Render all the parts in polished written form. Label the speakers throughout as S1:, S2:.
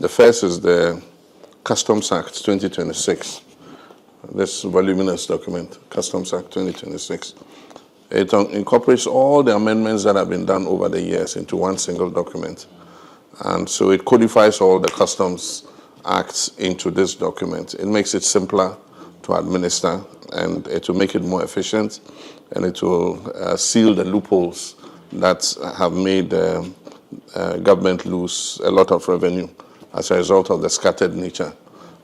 S1: The first is the Customs Act 2026. This voluminous document, Customs Act 2026. It incorporates all the amendments that have been done over the years into one single document. And so it codifies all the customs acts into this document. It makes it simpler to administer, and it will make it more efficient, and it will seal the loopholes that have made government lose a lot of revenue as a result of the scattered nature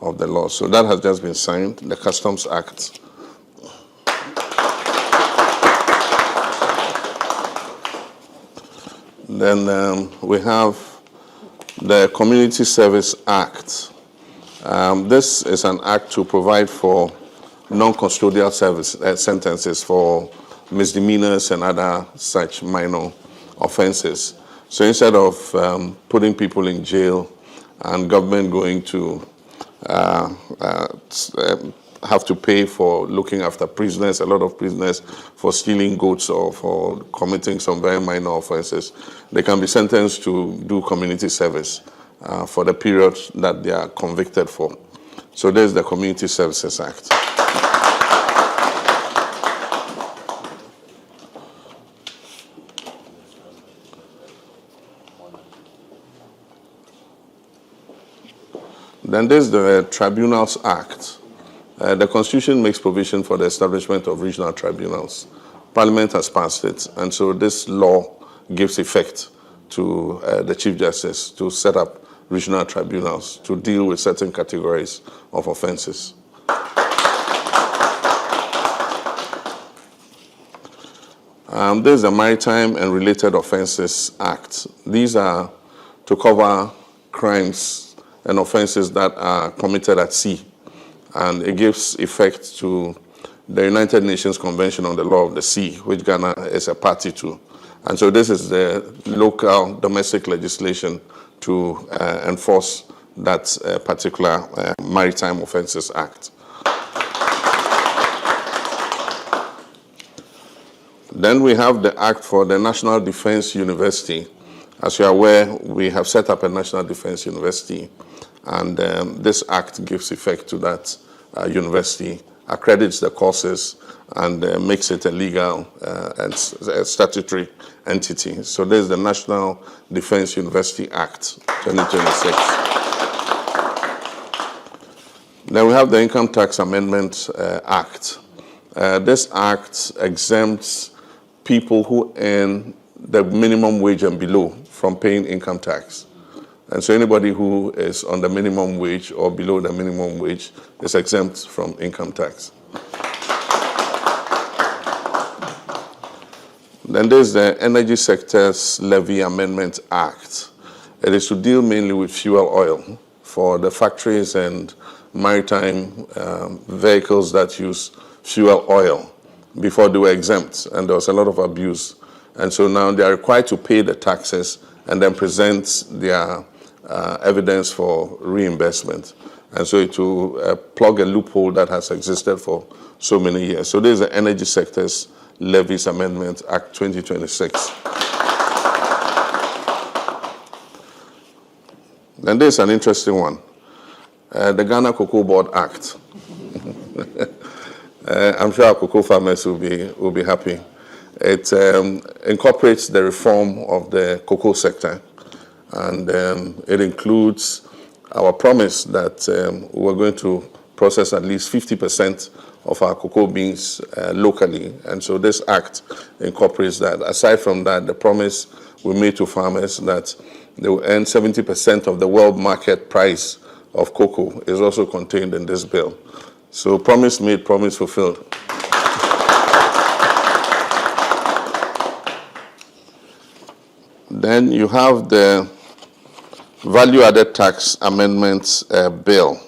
S1: of the law. So that has just been signed, the Customs Act. Then we have the Community Service Act. This is an act to provide for non-custodial service sentences for misdemeanors and other such minor offenses. So instead of putting people in jail and government going to have to pay for looking after prisoners, a lot of prisoners, for stealing goods or for committing some very minor offenses, they can be sentenced to do community service for the period that they are convicted for. So there's the Community Services Act. Then there's the Tribunals Act. The Constitution makes provision for the establishment of regional tribunals. Parliament has passed it, and so this law gives effect to the Chief Justice to set up regional tribunals to deal with certain categories of offenses. There's the Maritime and Related Offences Act. These are to cover crimes and offenses that are committed at sea. And it gives effect to the United Nations Convention on the Law of the Sea, which Ghana is a party to. And so this is the local domestic legislation to enforce that particular Maritime Offences Act. Then we have the Act for the National Defense University. As you are aware, we have set up a National Defense University, and this act gives effect to that university, accredits the courses, and makes it a legal and a statutory entity. So there's the National Defense University Act 2026. Then we have the Income Tax Amendment Act. This act exempts people who earn the minimum wage and below from paying income tax. And so anybody who is on the minimum wage or below the minimum wage is exempt from income tax. Then there's the Energy Sector's Levy Amendment Act. It is to deal mainly with fuel oil for the factories and maritime vehicles that use fuel oil. Before they were exempt, and there was a lot of abuse. And so now they are required to pay the taxes and then present their evidence for reimbursement. And so it will plug a loophole that has existed for so many years. So there's the Energy Sector's Levies Amendment Act 2026. Then there's an interesting one, the Ghana Cocoa Board Act. I'm sure our cocoa farmers will be happy. It incorporates the reform of the cocoa sector, and it includes our promise that we're going to process at least 50% of our cocoa beans locally. And so this act incorporates that. Aside from that, the promise we made to farmers that they will earn 70% of the world market price of cocoa is also contained in this bill. So promise made, promise fulfilled. Then you have the Value Added Tax Amendments Bill.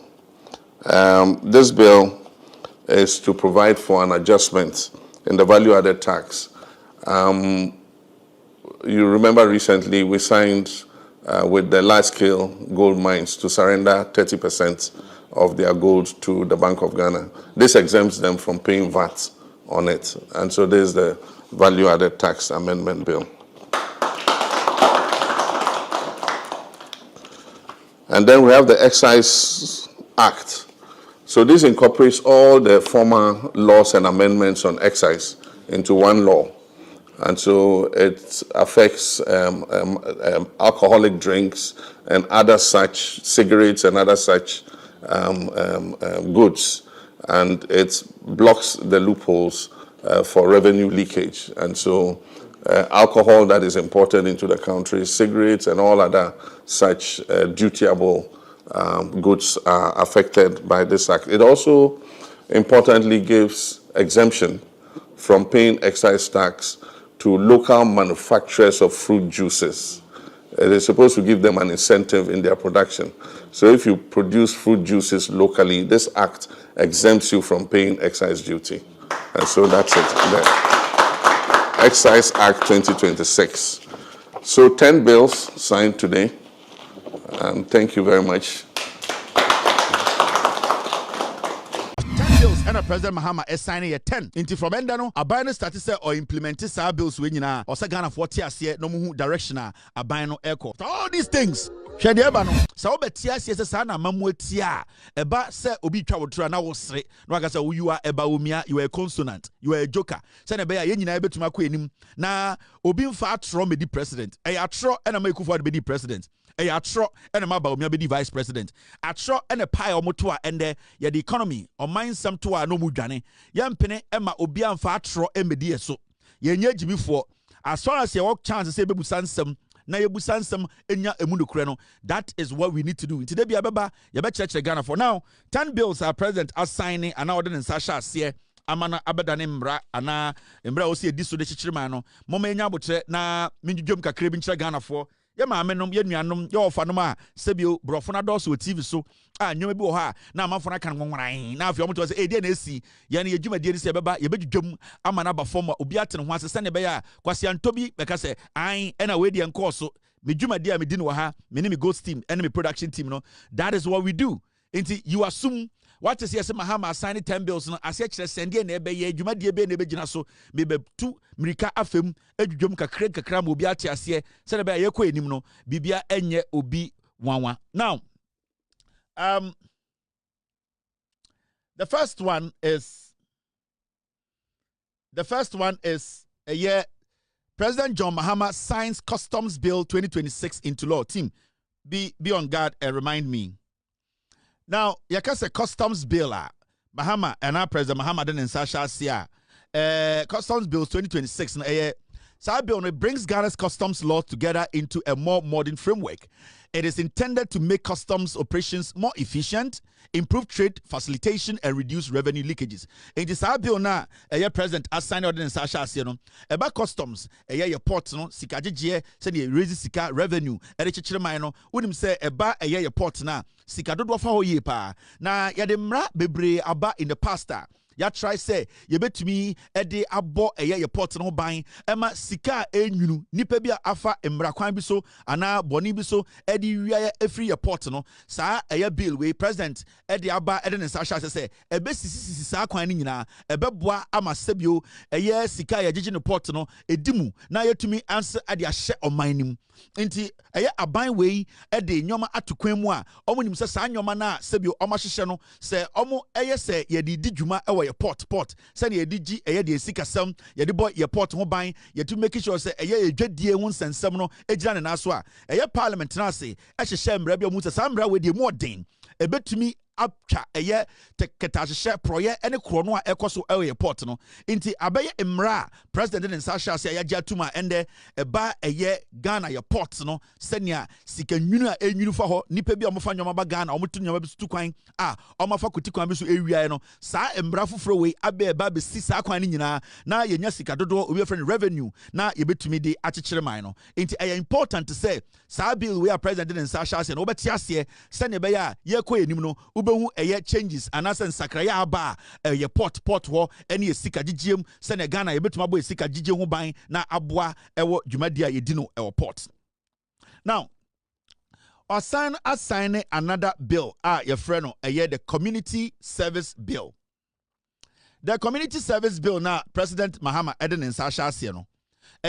S1: This bill is to provide for an adjustment in the value added tax. You remember recently we signed with the large-scale gold mines to surrender 30% of their gold to the Bank of Ghana. This exempts them from paying VAT on it. And so there's the Value Added Tax Amendment Bill. And then we have the Excise Act. So this incorporates all the former laws and amendments on excise into one law. And so it affects alcoholic drinks and other such, cigarettes and other such goods. And it blocks the loopholes for revenue leakage. And so alcohol that is imported into the country, cigarettes and all other such dutiable goods are affected by this act. It also importantly gives exemption from paying excise tax to local manufacturers of fruit juices. It is supposed to give them an incentive in their production. So if you produce fruit juices locally, this act exempts you from paying excise duty. And so that's it. The Excise Act 2026. So 10 bills signed today. Thank you very much.
S2: And President Mahama is signing a 10. Into from Endano, a bino status or implemented sa bills winina or Sagana 40 no mu direction a bino echo. All these things. Shadi ebano. Sa obetia siya sana mamuetia. Eba se obi twa wotra na wo sre. No aka say you are eba omia, you are a consonant, you are a joker. Say na be ya nyina ebetuma kɔ enim. Na obi mfa atro me di president. E atro na make for be di president. A atro and a maba be the vice president. Atro and a pie or motua and the economy or mind some to no mudane. Yan pene emma obian fa atro emedi so. Ye Jimmy for as far as your walk chance to say bebusansem na yebusansem enya emuno kreno. That is what we need to do. Today be ababa ye be church Ghana for now. 10 bills are present as signing and ordinance Sasha see amana abadane mbra ana mbra osi ediso de chichirima no. Mama enya botre na minjum kakre bi nchira Ghana for. Ye maamenom ye nuanom ye ofanom a sebio brofo na doso TV so a nwoma bi wo ha na amafo na kan nwanwan na afio moto se e de na esi ye na yedwumadie se beba ye bedwudwam ama na ba fom obi atene ho asese ne be ya kwase antobi beka se an na we de enko so me dwumadie a me di no ha me ne me ghost team and me production team no. That is what we do. Until you assume what is yes Mahama signing 10 bills no ase kire sende na ebe ye dwumadie be na ebe gina so me be tu mirika afem adwudwom kakra mo obi ate ase se na be ye kɔ enim no bibia enye obi wanwa. Now the first one is a year President John Mahama signs Customs Bill 2026 into law. Team, be on guard and remind me. Now, yakase Customs Bill Mahama and our President Mahama then in Sasha Sia. Customs Bill 2026 Sa bill brings Ghana's customs law together into a more modern framework. It is intended to make customs operations more efficient, improve trade facilitation, and reduce revenue leakages. In this bill now, President has signed ordinance about customs, your ports, no, sikaje, send you raise sika revenue, no, wouldn't say about your port now, sika do fa ho ye pa. Na yademra bebre aba in the past. Ya try say ye betumi ede abo ye port no ban ema sika enwunu nipa bi afa emra kwan bi so ana boni bi so ede wiya efri ye port no sa bill we president ede aba ede ne sa say ebe sisi sa kwan ni nyina ebe boa ama sebio sika ye gigi no port no edimu na yetumi answer ade ahye oman nim nti aban we ede nyoma atokwan mu a omo nim se sa nyoma na sebio omo hyehye no se omo se ye di dwuma your port send ye digi de sika sam ye de boy your port ho ban ye to make sure say dwadie ho nsensem no egira ne na so a parliament na say hyehye mbra bi mu se sambra we de mu odin ebetumi apcha teketahye proye ene kro no a ekoso port no nti abaye mra president in Sasha say ya jatuma ende eba Ghana your port no senia sika nwunu a enwunu fa ho nipa bi omofa nyoma ba Ghana omoto nyoma bi su kwan a omofa koti kwan bi so ewia no sa mra foforo we aba be si sa kwan ni nyina na yenya sika dodo obi friend revenue na yebetumi de akyekere man no nti important to say sa bill we are president in Sasha say no obeti ase senia be ya ye kɔ enim no ubehu changes anasen sakraya aba ye port ho ene sika gigiem se ne Ghana yebetuma bo sika gigiem ho ban na aboa ewo dwumadi a yedi no ewo port. Now assign another bill your friend no the community service bill. The community service bill na President Mahama Eden in Sasha no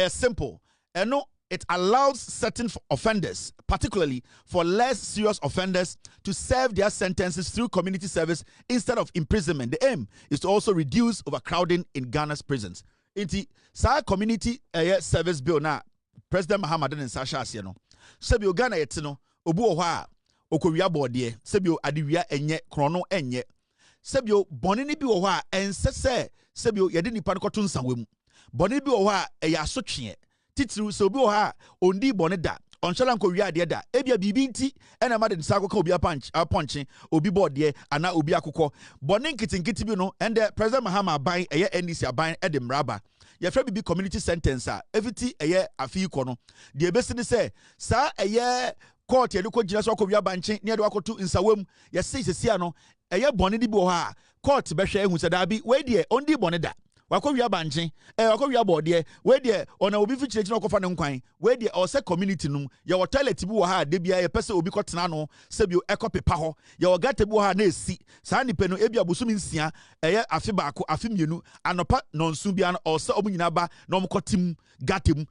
S2: simple eno it allows certain offenders, particularly for less serious offenders, to serve their sentences through community service instead of imprisonment. The aim is to also reduce overcrowding in Ghana's prisons. Inti sa community service bill na President Mahama den Sasha Asieno. Sebio Ghana yetino obu oha okowia bode sebio adiwia enye krono enye. Sebio boni ni bi oha ensese sebio yede nipa nkoto nsanwem. Boni bi oha eya asotwe titiru so obi oha ondi boni da onshela nko wia de da ebia bibi nti ena ma de nsa obi aponche obi bode ana obi akokɔ boni nkitinkiti bi no and President Mahama ban eye NDC aban e de mraba ye fra bibi community sentence a everything eye afi ko no de ebesi ne se sa eye court ye de ko gina so akɔ wia banche ne de wakoto nsawam ye sesi no eye boni di bi oha court behwe ehu se da bi we de ondi boni da wakowia banche wakowia bode we de ona obi fichire chino kofa ne nkwan we de o se community num ye wo toilet bi wo ha de bia ye pese obi kotena no se bi ekopepa ho ye wo gata bi wo ha na esi saa nipa no ebia bosumi nsia eye afi baako afi mienu anopa nonsu bia no o se omunyina ba na omkotim gatem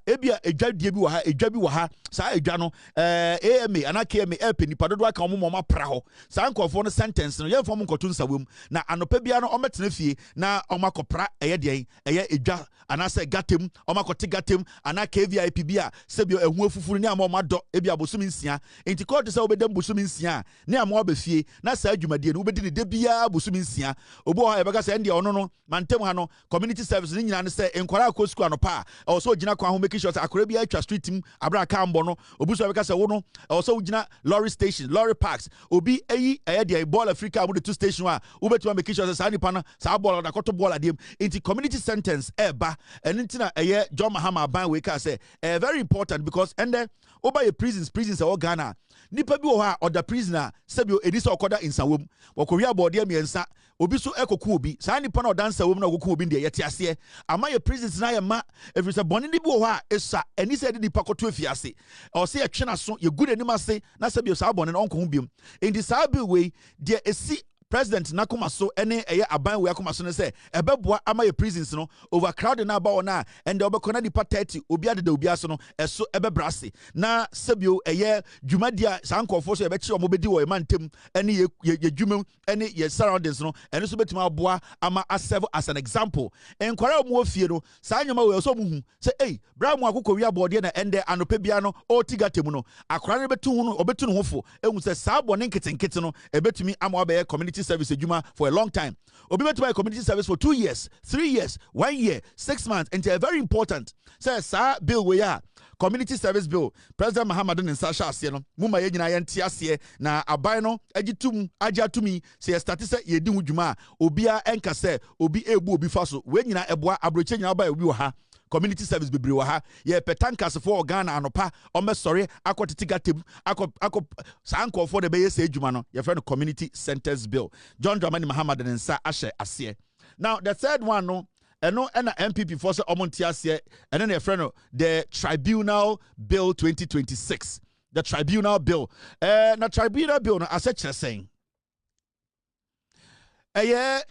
S2: ebia edwadie bi wo ha edwa bi wo ha saa edwa no AMA ana KMA nipa dodo aka ommo ma pra ho saa nkofo no sentence no ye fom nkoto nsawem na anopa bia no ometena fie na omakopra eye de eye edwa anase gatem omakote gatem ana KVIP bia sebio ehu afufuru ne ama omado ebia bosumi nsia enti court se obedem bosumi nsia ne ama obafie na saa adwumadie no obedi ne de bia bosumi nsia obo ha ebeka se ndie ono no mantem ha no community service ne nyina ne se enkwara akosku anopa also gina kwa ho make sure akora bia atwa street im abra kambo no obi so ebeka se wo no also gina lorry station lorry parks obi eyi eye de ball Africa amu de two station wa obetima make sure saa nipa na saa ball da koto ball adiem enti community sentence eba enentina eye John Mahama ban we ka say very important because and then over your prisons e Ghana nipa bi wo ha order prisoner sebio edisa okoda insawom wakowia bode miensa obi so ekoku obi saa nipa na odansa wom na okoku obi de yete ase ama your prisons na ye ma every say boni ni bi wo ha esa eni say de nipa koto afiase o say etwena so ye good anim ase na sebio saa boni na onko ho biom enti saa bi we de esi President Nakumaso ene eye aban we akumaso ne se ebeboa ama ye prisons no overcrowding na ba wona and obekona dipa 30 obi ade da obi aso no eso ebebrase na sebio eye dwumadia sankofo so ebekire omobedi wo emantem ene ye dwumem ene ye surroundings no ene so betima aboa ama serve as an example enkwara mu ofie no sa nyoma we so muhu se bra mu akokɔ wi abode na ende anope bia no o tigatemu no akora ne betu hu no obetu no hofo ehun se sa bone nketenkete no ebetumi ama be community service ejuma for a long time obi betu by community service for 2 years 3 years 1 year 6 months and they are very important say sa bill we ya community service bill President Mahama den Sasha ase no muma ye nyina ye ntia ase na aban no agitum agiatumi say start say ye di hudwuma obia enka say obi ebu obi fa so we nyina eboa abroche nyina ba obi wo ha community service bibiri wa ha ye petankas for Ghana anopa omesori akotitigatem akọ sanko for the be say adwuma no ye friend community centers bill John Dramani Mahama den nsa ahye ase. Now the third one no eno na MPP for say omonti ase eno na ye friend the Tribunal Bill 2026 the Tribunal Bill na Tribunal Bill no ase kire sen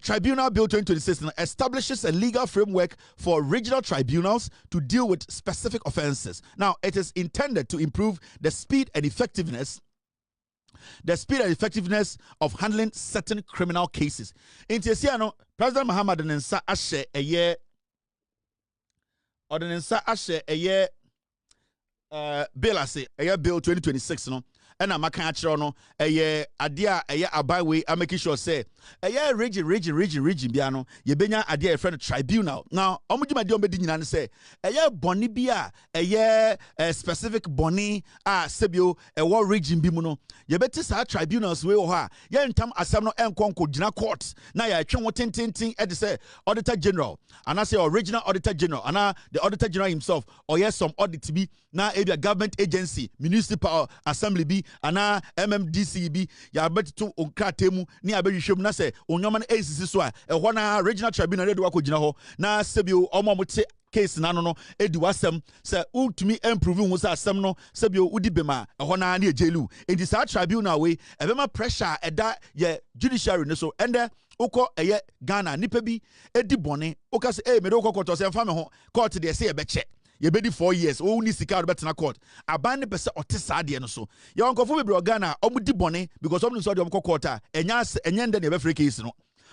S2: Tribunal Bill 2026 establishes a legal framework for regional tribunals to deal with specific offenses. Now, it is intended to improve the speed and effectiveness of handling certain criminal cases. In Tiesiano, President Mahama Denensa Ashe bill ase bill 2026 no and I'm a no idea abawe I'm making sure say region biano ye benya idea friend tribunal. Now omujima di ombedi nyina say boni bia specific boni sebio war region bi mu no ye beti sa tribunals we ho ye ntam asem no enkonko gina court na ye atwe wo tintintin e de say auditor general and I say original auditor general and the auditor general himself or yes some audit bi na a government agency municipal assembly bi ana MMDC bi ya betu onkratemu ni abehwehwem na se onyoma na ACC so a ehọ na regional tribunal de wakogina ho na sebio omomote case na no edi wasem se ultimi improve hu sa asem no sebio udi bema ehọ na na ejelu enti sa tribunal we ebema pressure eda ye judiciary ne so ende ukọ Ghana nipa bi edi bone uka se me do ukọ koto se mfa me ho court de se ebeche ye bedi 4 years o ni sika betena court aban ne pese otesa de no so ye onkofo bebre organa omudi bone because omni so de omko court a enya ndɛ ne be free case no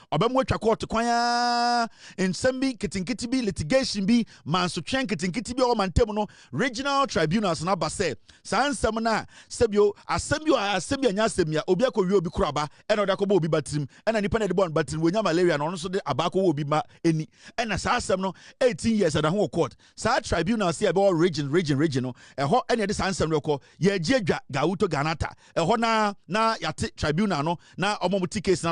S2: obemu atwa court kwanya nsɛm bi kitinkiti bi litigation bi manso twen kitinkiti bi o mantem no regional tribunals na ba sɛ saa nsɛm na sɛbio asɛm anya asɛm ya obi akɔwie obi kuraba ɛna ɔda kɔbɔ obi batrim ɛna nipa na de bɔ batrim wonya malaria na ɔno so de abakɔ wo obi ma eni ɛna saa asɛm no 18 years na ho court saa tribunals ya be region no ɛhɔ ɛna de saa nsɛm rekɔ ye agye adwa gawuto ganata ɛhɔ na yate tribunal no na ɔmo case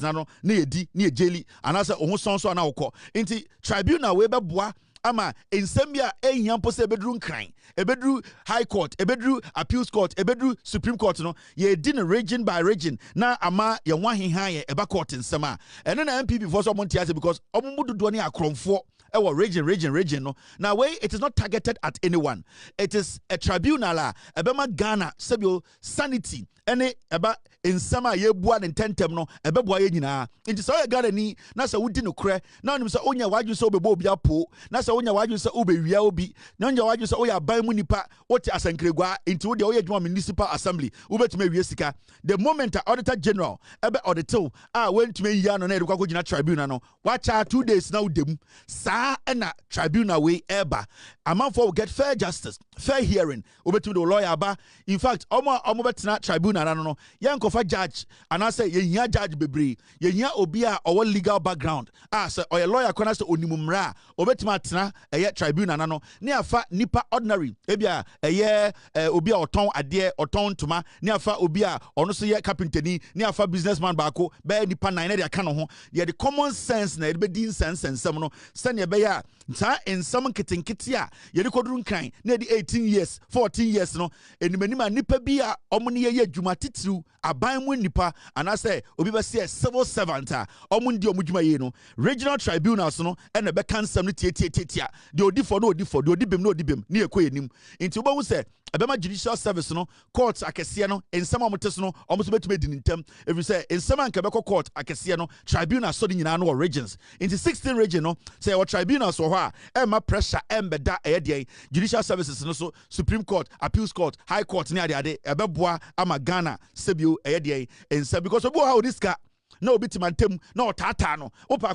S2: na no na yedi ni ejeli anase ohun sonso ana wokɔ nti tribunal we bɛboa ama nsɛm bi a ehia mpo sɛ ebeduru nkran ebeduru high court ebeduru appeals court ebeduru supreme court no ye di no region by region na ama ye ho aheha ye eba court nsɛm a ɛno na MPP for so monti ase because ɔmo mudodo ne akromfo ɛwɔ region no now way it is not targeted at anyone, it is a tribunal a ɛbɛma Ghana sɛbio sanity ɛne ɛba nsɛm a yɛbua ne ntɛntɛm no ɛbɛboa yɛ nyinaa nti sɛ ɔyɛ Ghana ni na sɛ wodi no korɛ na onim sɛ onya wadwu sɛ obɛbɔ obi apo na sɛ onya wadwu sɛ obɛwia obi na onya wadwu sɛ oyɛ aban mu nipa wote asankregwa nti wode oyɛ dwuma municipal assembly wobɛtumi awie sika the moment a auditor general ɛbɛ auditew a wentumi yia no na ɛde kwakɔ gyina tribunal no wacha 2 days na wodem saa ɛna tribunal we ɛba amanfo will get fair justice fair hearing wobɛtumi de lawyer aba in fact ɔmo bɛtena tribunal no yɛnkɔfa judge anase yɛhia judge bebree yɛhia obi a ɔwɔ legal background sɛ ɔyɛ lawyer kɔna sɛ onimumra obɛtumi atena ɛyɛ tribunal no ne afa nipa ordinary ebia ɛyɛ obi a ɔtɔn adeɛ ɔtɔn ntoma ne afa obi a ɔno so yɛ carpenteri ne afa businessman baako bɛyɛ nipa 9 na de aka no ho yɛde common sense na yɛde bɛdi nsɛnsɛm no sɛnea ɛbɛyɛ a saa nsɛm nketenkete a yɛde kɔduru nkran na yɛde 18 years 14 years no animanim a nipa bi a ɔmo ne yɛyɛ adwuma titiriw aban mu nipa anase obi bɛsɛ civil servant a ɔmo ndi ɔmo dwuma yie no regional tribunals no ɛna bɛka nsɛm no tietietia de odi fo no odi fo de odi bem no odi bem ne yɛkɔ yɛnim nti wobɛhu sɛ ɛbɛma judicial service no court akɛseɛ no nsɛm a ɔmo te so no ɔmo so bɛtumi adi ne ntam ɛfiri sɛ nsɛm a nka bɛkɔ court akɛseɛ no tribunal so de nyinaa no wɔ regions nti 16 region no sɛ yɛwɔ tribunals wɔ hɔ a ɛmma pressure ɛmbɛda ɛyɛ deɛ judicial services no so supreme court appeals court high court ne adeade ɛbɛboa ama Ghana sɛbio ɛyɛ deɛ nsɛm because obi wɔ ha odi sika na obi timantem na otata no opa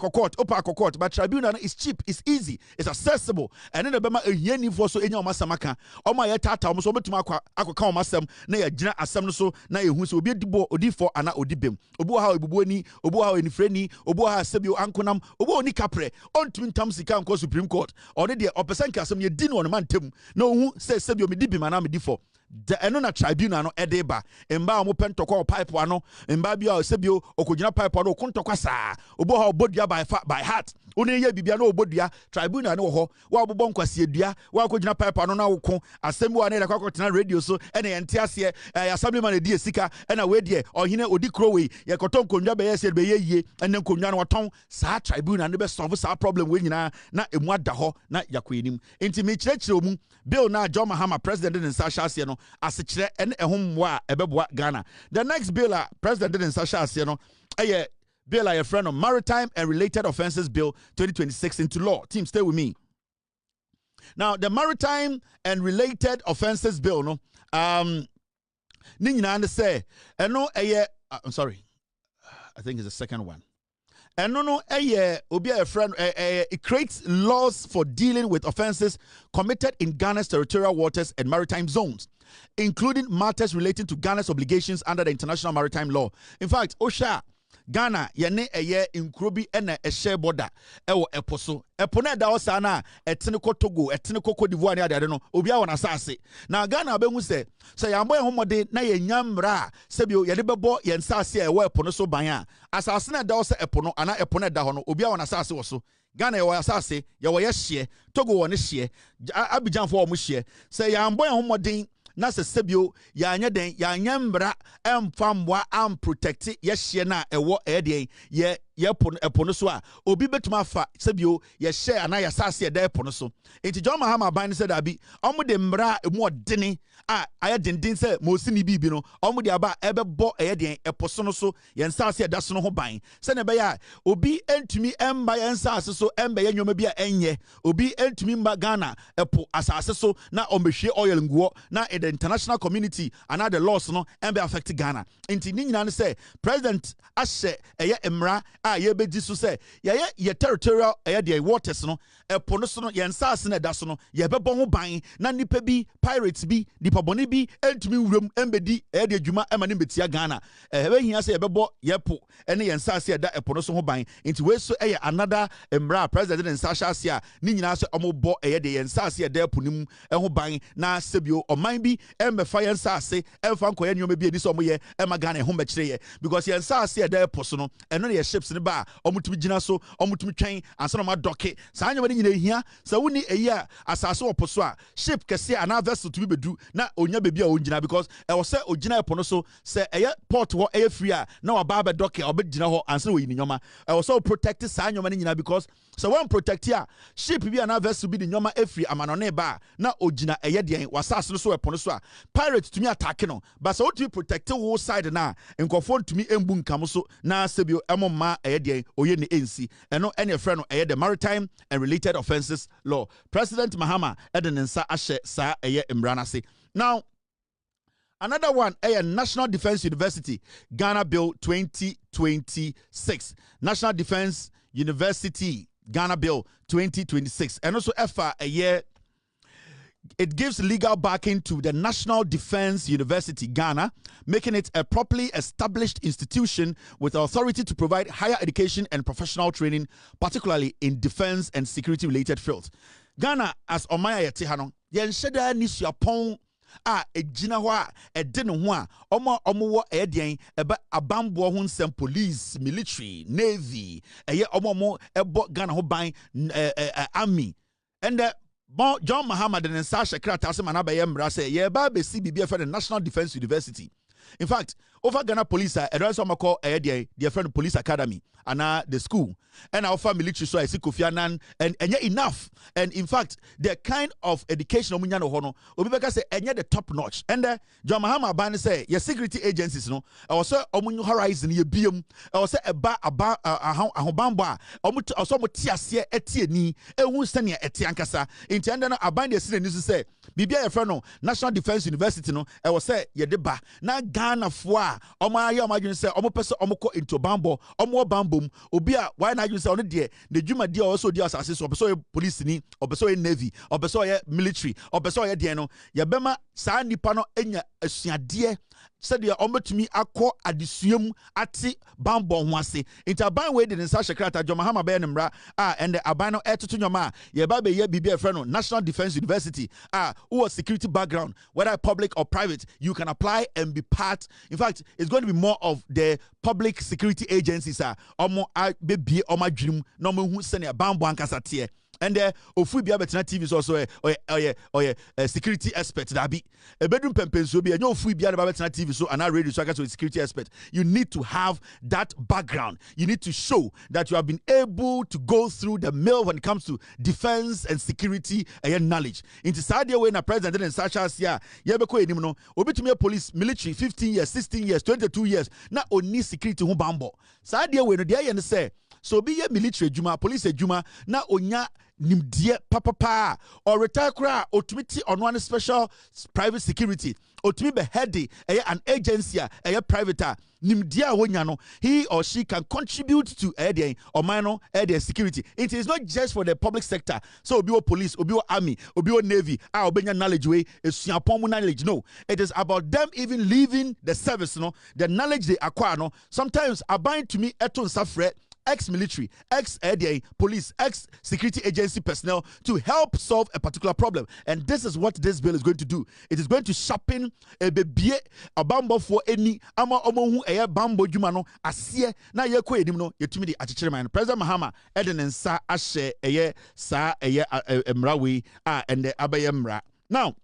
S2: court but tribunal is cheap, it's easy, it's accessible and then bema ehiani fo so enya omasamaka oma ye tata omo so betuma akɔka omasam na ye gyina asɛm no so na ehu so obi dibo odifo ana odibem obi ha ebubuani obi ha enifreni obi ha sebio ankonam obi oni kapre ontumi ntam sika nko supreme court ɔne de ɔpɛsɛnka asɛm ye di no no mantem na ohu sɛ sebio me dibim ana me difo the enona tribunal no edeba mba mo pentoko pipe ano mba bia osebio okogina pipe ano okontokwa saa obo ha obodua by heart oni ye bibia na obodua tribunal no ho wa obobɔ nkwase dua wa akogina pipe ano na woko asɛm wa na yakɔ tena radio so ene yente ase assemblyman edi esika ena we de ohine odi krowei ye kɔtɔ nkonnwa be yɛ be yie ene nkonnwa no wɔtɔn saa tribunal no be solve saa problem we nyina na emu ada hɔ na yakoyenim enti me kyerɛkyerɛ mu bill na John Mahama president in Sasha no asechire ene ehomwa ebeboa Ghana. The next bill president in Sasha no bill a friend of Maritime and Related Offences Bill 2026 into law. Team, stay with me. Now, the Maritime and Related Offences Bill, no, Nina say, and no, I'm sorry, I think it's the second one. And no, obi a friend, it creates laws for dealing with offenses committed in Ghana's territorial waters and maritime zones, including matters relating to Ghana's obligations under the international maritime law. In fact, OSHA, Ghana, yene inkrobi ene share border, ewo eposo. Epone da osana, etiniko Togo, etiniko Cote d'Ivoire, ya de no, obia wana sase. Na Ghana be se yambo homode na ye nyamra, sebio yadebebo yen sase ewo epono so banya. Asasene da osa epono, ana epone da hono, obia wana sase woso. Ghana ye asase, ye wo ye hye, Togo wo ne hye, Abidjan fo wo mo hye. Se yambo homode na se sebio ya anya den ya nyambra emfamwa am protect ye hye na ewo ede ye epono so a obi betuma fa sebio ye share ana ya sase da epono so enti John Mahama ban said abi omo de mra emu odene a aye dendin se mo si ni bibi no omo de aba ebebo eye den eposo no so ye sase da so no ho ban se ne be ya obi entumi emba ye sase so emba ye nyoma bi a enye obi entumi mba Ghana epo asase so na omehwe oil nguo na the international community and the laws no emba affect Ghana enti ni nyina ne say president ashe eye emra a ye be so say ye territorial the waters no epo no so no ye nsase na da so no ye bebo ho ban na nipa bi pirates bi nipa boni bi entumi wuram embedi the adwuma ema ne betia Ghana be hia say ye bebo ye po ene ye nsase da epo no so ho ban nti we so another emra president nsase ase a ni nyina so omobo the ye nsase da epo nim ho ban na sebio oman bi embefa ye nsase emfa nkoye nyoma bi edi so omoye ema Ghana ho bekire ye because ye nsase da epo so no eno ye ships ne ba omutumi gina so omutumi twen ansa na ma doke saa nyama ne nyina hia sa woni eyi a asase opo so a ship kese ana vessel to be bedu na onya bebi a ongina because e wo se ogina epo no so se eye port wo eye free a na wa ba be doke obegina ho ansa na oyini nyoma e wo so protect saa nyama ne nyina because so one protect a ship bi ana vessel bi di nyoma efree amanone ba na ogina eye den wasase no so epo no so a pirate tumi attack no but so to protect wo side na nkofo tumi embu nkam so na sebio emoma eye den oye ne ensi eno ene frɛ no eye the Maritime and Related Offences Law. President Mahama edenensa ahye sa eye mrana se. Now another one National Defense University Ghana Bill 2026. National Defense University Ghana Bill 2026. And also EFA it gives legal backing to the National Defense University Ghana, making it a properly established institution with authority to provide higher education and professional training, particularly in defense and security related fields. Ghana, as Omaya Yetihano, Yensheda Nishiapon ejina ho a ede ne ho a omo wo edian eba abambo ho nsem police, military, navy, omo ebo Ghana ho ban army. And John Mahama de nsa shekrata ase manaba ye mra say ye ba be CBB for the National Defense University. In fact, over Ghana police a do so call the friend police academy and the school and our military so I see Kofi Annan and enough. And in fact, the kind of education omunya no hono obi beka say enye the top notch. And John Mahama ban say your security agencies no also omunyo horizon ye biem also eba ahobambo a also motiase etieni ehu sene eti ankasa intend no aban de sine nisu say bibia ye friend no National Defense University no e was say ye de ba na Ghana fo a omo aye omo adwun say omo pese omo ko into bambo omo bambom obi a why na adwun say ono de dwuma de also de asase so obeso police ni obeso navy obeso military obeso de no ye bema saa nipa no enya asuade said the ometumi akọ adesuam ati bambo ho ase intaban we de nsa shekrata John Mahama be nemra and the abano etoto nyoma ye ba be ye bibia friend no National Defense University who security background whether public or private you can apply and be part. In fact, it's going to be more of the public security agencies omo be omo adwum no mo hu sene bambo ankasa tie. And ofu bia betena TV so also security expert that be a bedroom pempenso be no ofu bia betena TV so and radio so a security expert. You need to have that background. You need to show that you have been able to go through the mill when it comes to defense and security knowledge. Into Sadia way na president and such as ye beko enim no obetumi police military 15 years 16 years 22 years na oni security ho bambo. Sadia way no dey ye say so be ye military juma police juma na onya nimdie papa or retire kra otumiti on one special private security otumi be heady an agency a private nimdie wonya no he or she can contribute to or minor security. It is not just for the public sector. So obi police, obi army, obi navy, obenya knowledge way esuapon knowledge. No, it is about them even leaving the service. No, the knowledge they acquire. No, sometimes abide to me eton safre ex-military, ex-police, ex-security agency personnel to help solve a particular problem. And this is what this bill is going to do. It is going to sharpen a baby a bambo for any ama omohu a bambo jumano asie na ye ko edim no yetumi di achichere man. President Mahama edenensa ahye eye sa eye emrawe and the abaye mra. Now,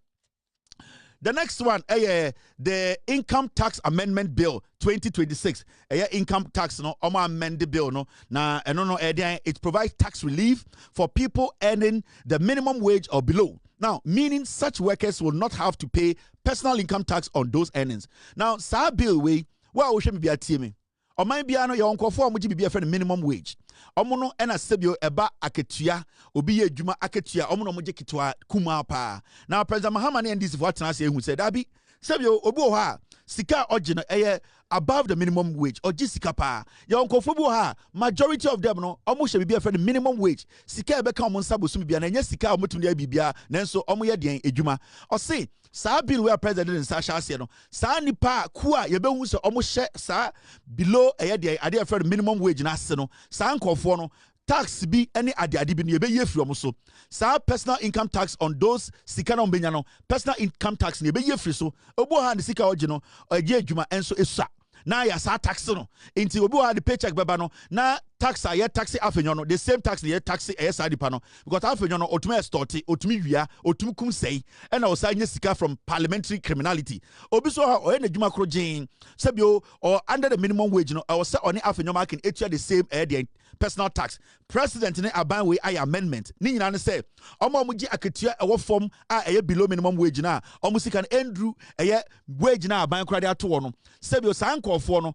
S2: The next one, the Income Tax Amendment Bill 2026. Income tax no, amend the bill no. Na no, it provides tax relief for people earning the minimum wage or below. Now, meaning such workers will not have to pay personal income tax on those earnings. Now, sa bill we, well, we should be a team. Or my biano your uncle for much be a friend minimum wage. Omono ena sebio eba aketua obi ye adwuma aketua omono moje kitwa kuma pa. Now President Mahama and this what say who said abi sebio obi ho ha sika ogino above the minimum wage or jisika pa. Your uncle for ha majority of them no almost should be a friend minimum wage. Sika ebe kan mo nsabo sum bia na nya sika omotumi dia bibia nanso omo ye den adwuma. Or say sa bill where president in Sasha say no sa nipa ku a ye be hu se omo hye sa below ade friend minimum wage na ase no sa nkofo no tax bi any ade bi no ye be ye firi omo so sa personal income tax on those sika na ombenya no personal income tax ne be ye firi so obo ha ne sika ogi no ogi adwuma enso esua na ya sa tax no inti obi ha the paycheck beba no na tax a ye tax afenyo no the same tax ye tax side pa no because afenyo no otumi extort otumi wia otumi kum sei and o sa nye sika from parliamentary criminality obi so ha o ye na dwuma kro gin sebio or under the minimum wage no o say oni afenyo marking etua the same personal tax president ne aban we ay amendment ni nyina ne say omo gi aketua ewo form a below minimum wage na omo sika endru wage na aban kra de ato no sebio san kofo no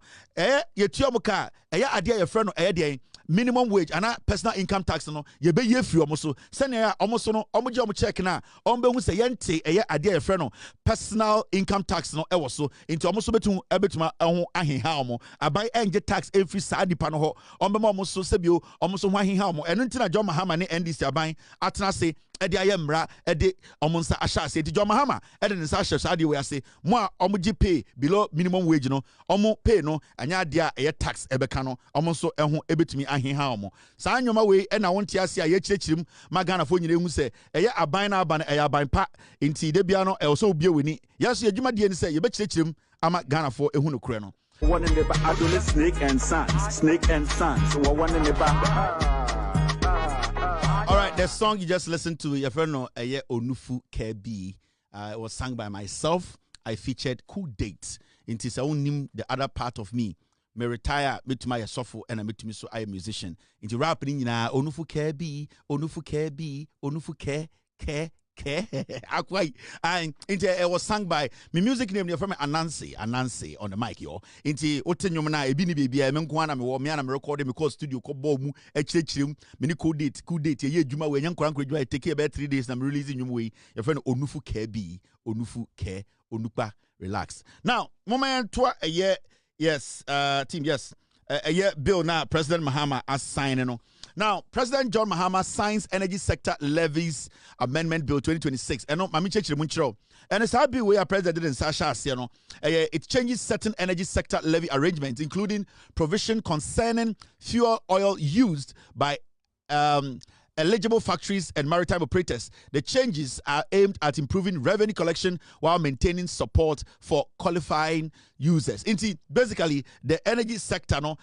S2: yetua mo ka ade ye frɛ no minimum wage and personal income tax no ye be ye free omo so sene omo so no omo je omo check na omo be hu se yente ade ye frɛ no personal income tax no ewo so into omo so betuma ho ahenha omo aban enje tax every saa dipa no ho omo be omo so sebio omo so ho ahenha omo eno ntina John Mahama ne NDC aban atena se ede ayemra ede omo nsa ahya ase ti John Mahama ede nsa ahya so ade we ase mo a omo gi pay below minimum wage no omo pay no anya ade a tax ebeka no omo so eho ebetumi ahenha omo saa nyoma we na wonte ase a ye kirekirim magana fo nyire hu se aban na aban aban pa nti de bia no so obie weni yeso adwuma de ni se ye be kirekirim ama Ghana fo ehu no kure no
S3: one in the Adonis Snake and Sons one in the
S2: All right, the song you just listened to, your friend no Onufu Kebi, it was sung by myself. I featured Cool Date. Into sa unim the other part of me. Me retire, me to my sofo, and I met me so I a musician. Into rapping na Onufu Kebi, Onufu Kebi, Onufu Ke. Akwai and it was sung by my music name from Anansi on the mic yo inti otenyom na ebi ni bibia me nko ana me ana me record me call studio ko ball mu echirechirim me ni cool date ye adwuma we nyankora adwuma take about 3 days na me release nyum we your friend Onufu Kebi Onufu Ke Onukpa relax now moment to yes team yes bill na President Mahama as signing no. Now, President John Mahama signs Energy Sector Levies Amendment Bill 2026. And it's how bill where President Sasha Asiano. It changes certain energy sector levy arrangements, including provision concerning fuel oil used by eligible factories and maritime operators. The changes are aimed at improving revenue collection while maintaining support for qualifying users. Basically, the energy sector, no,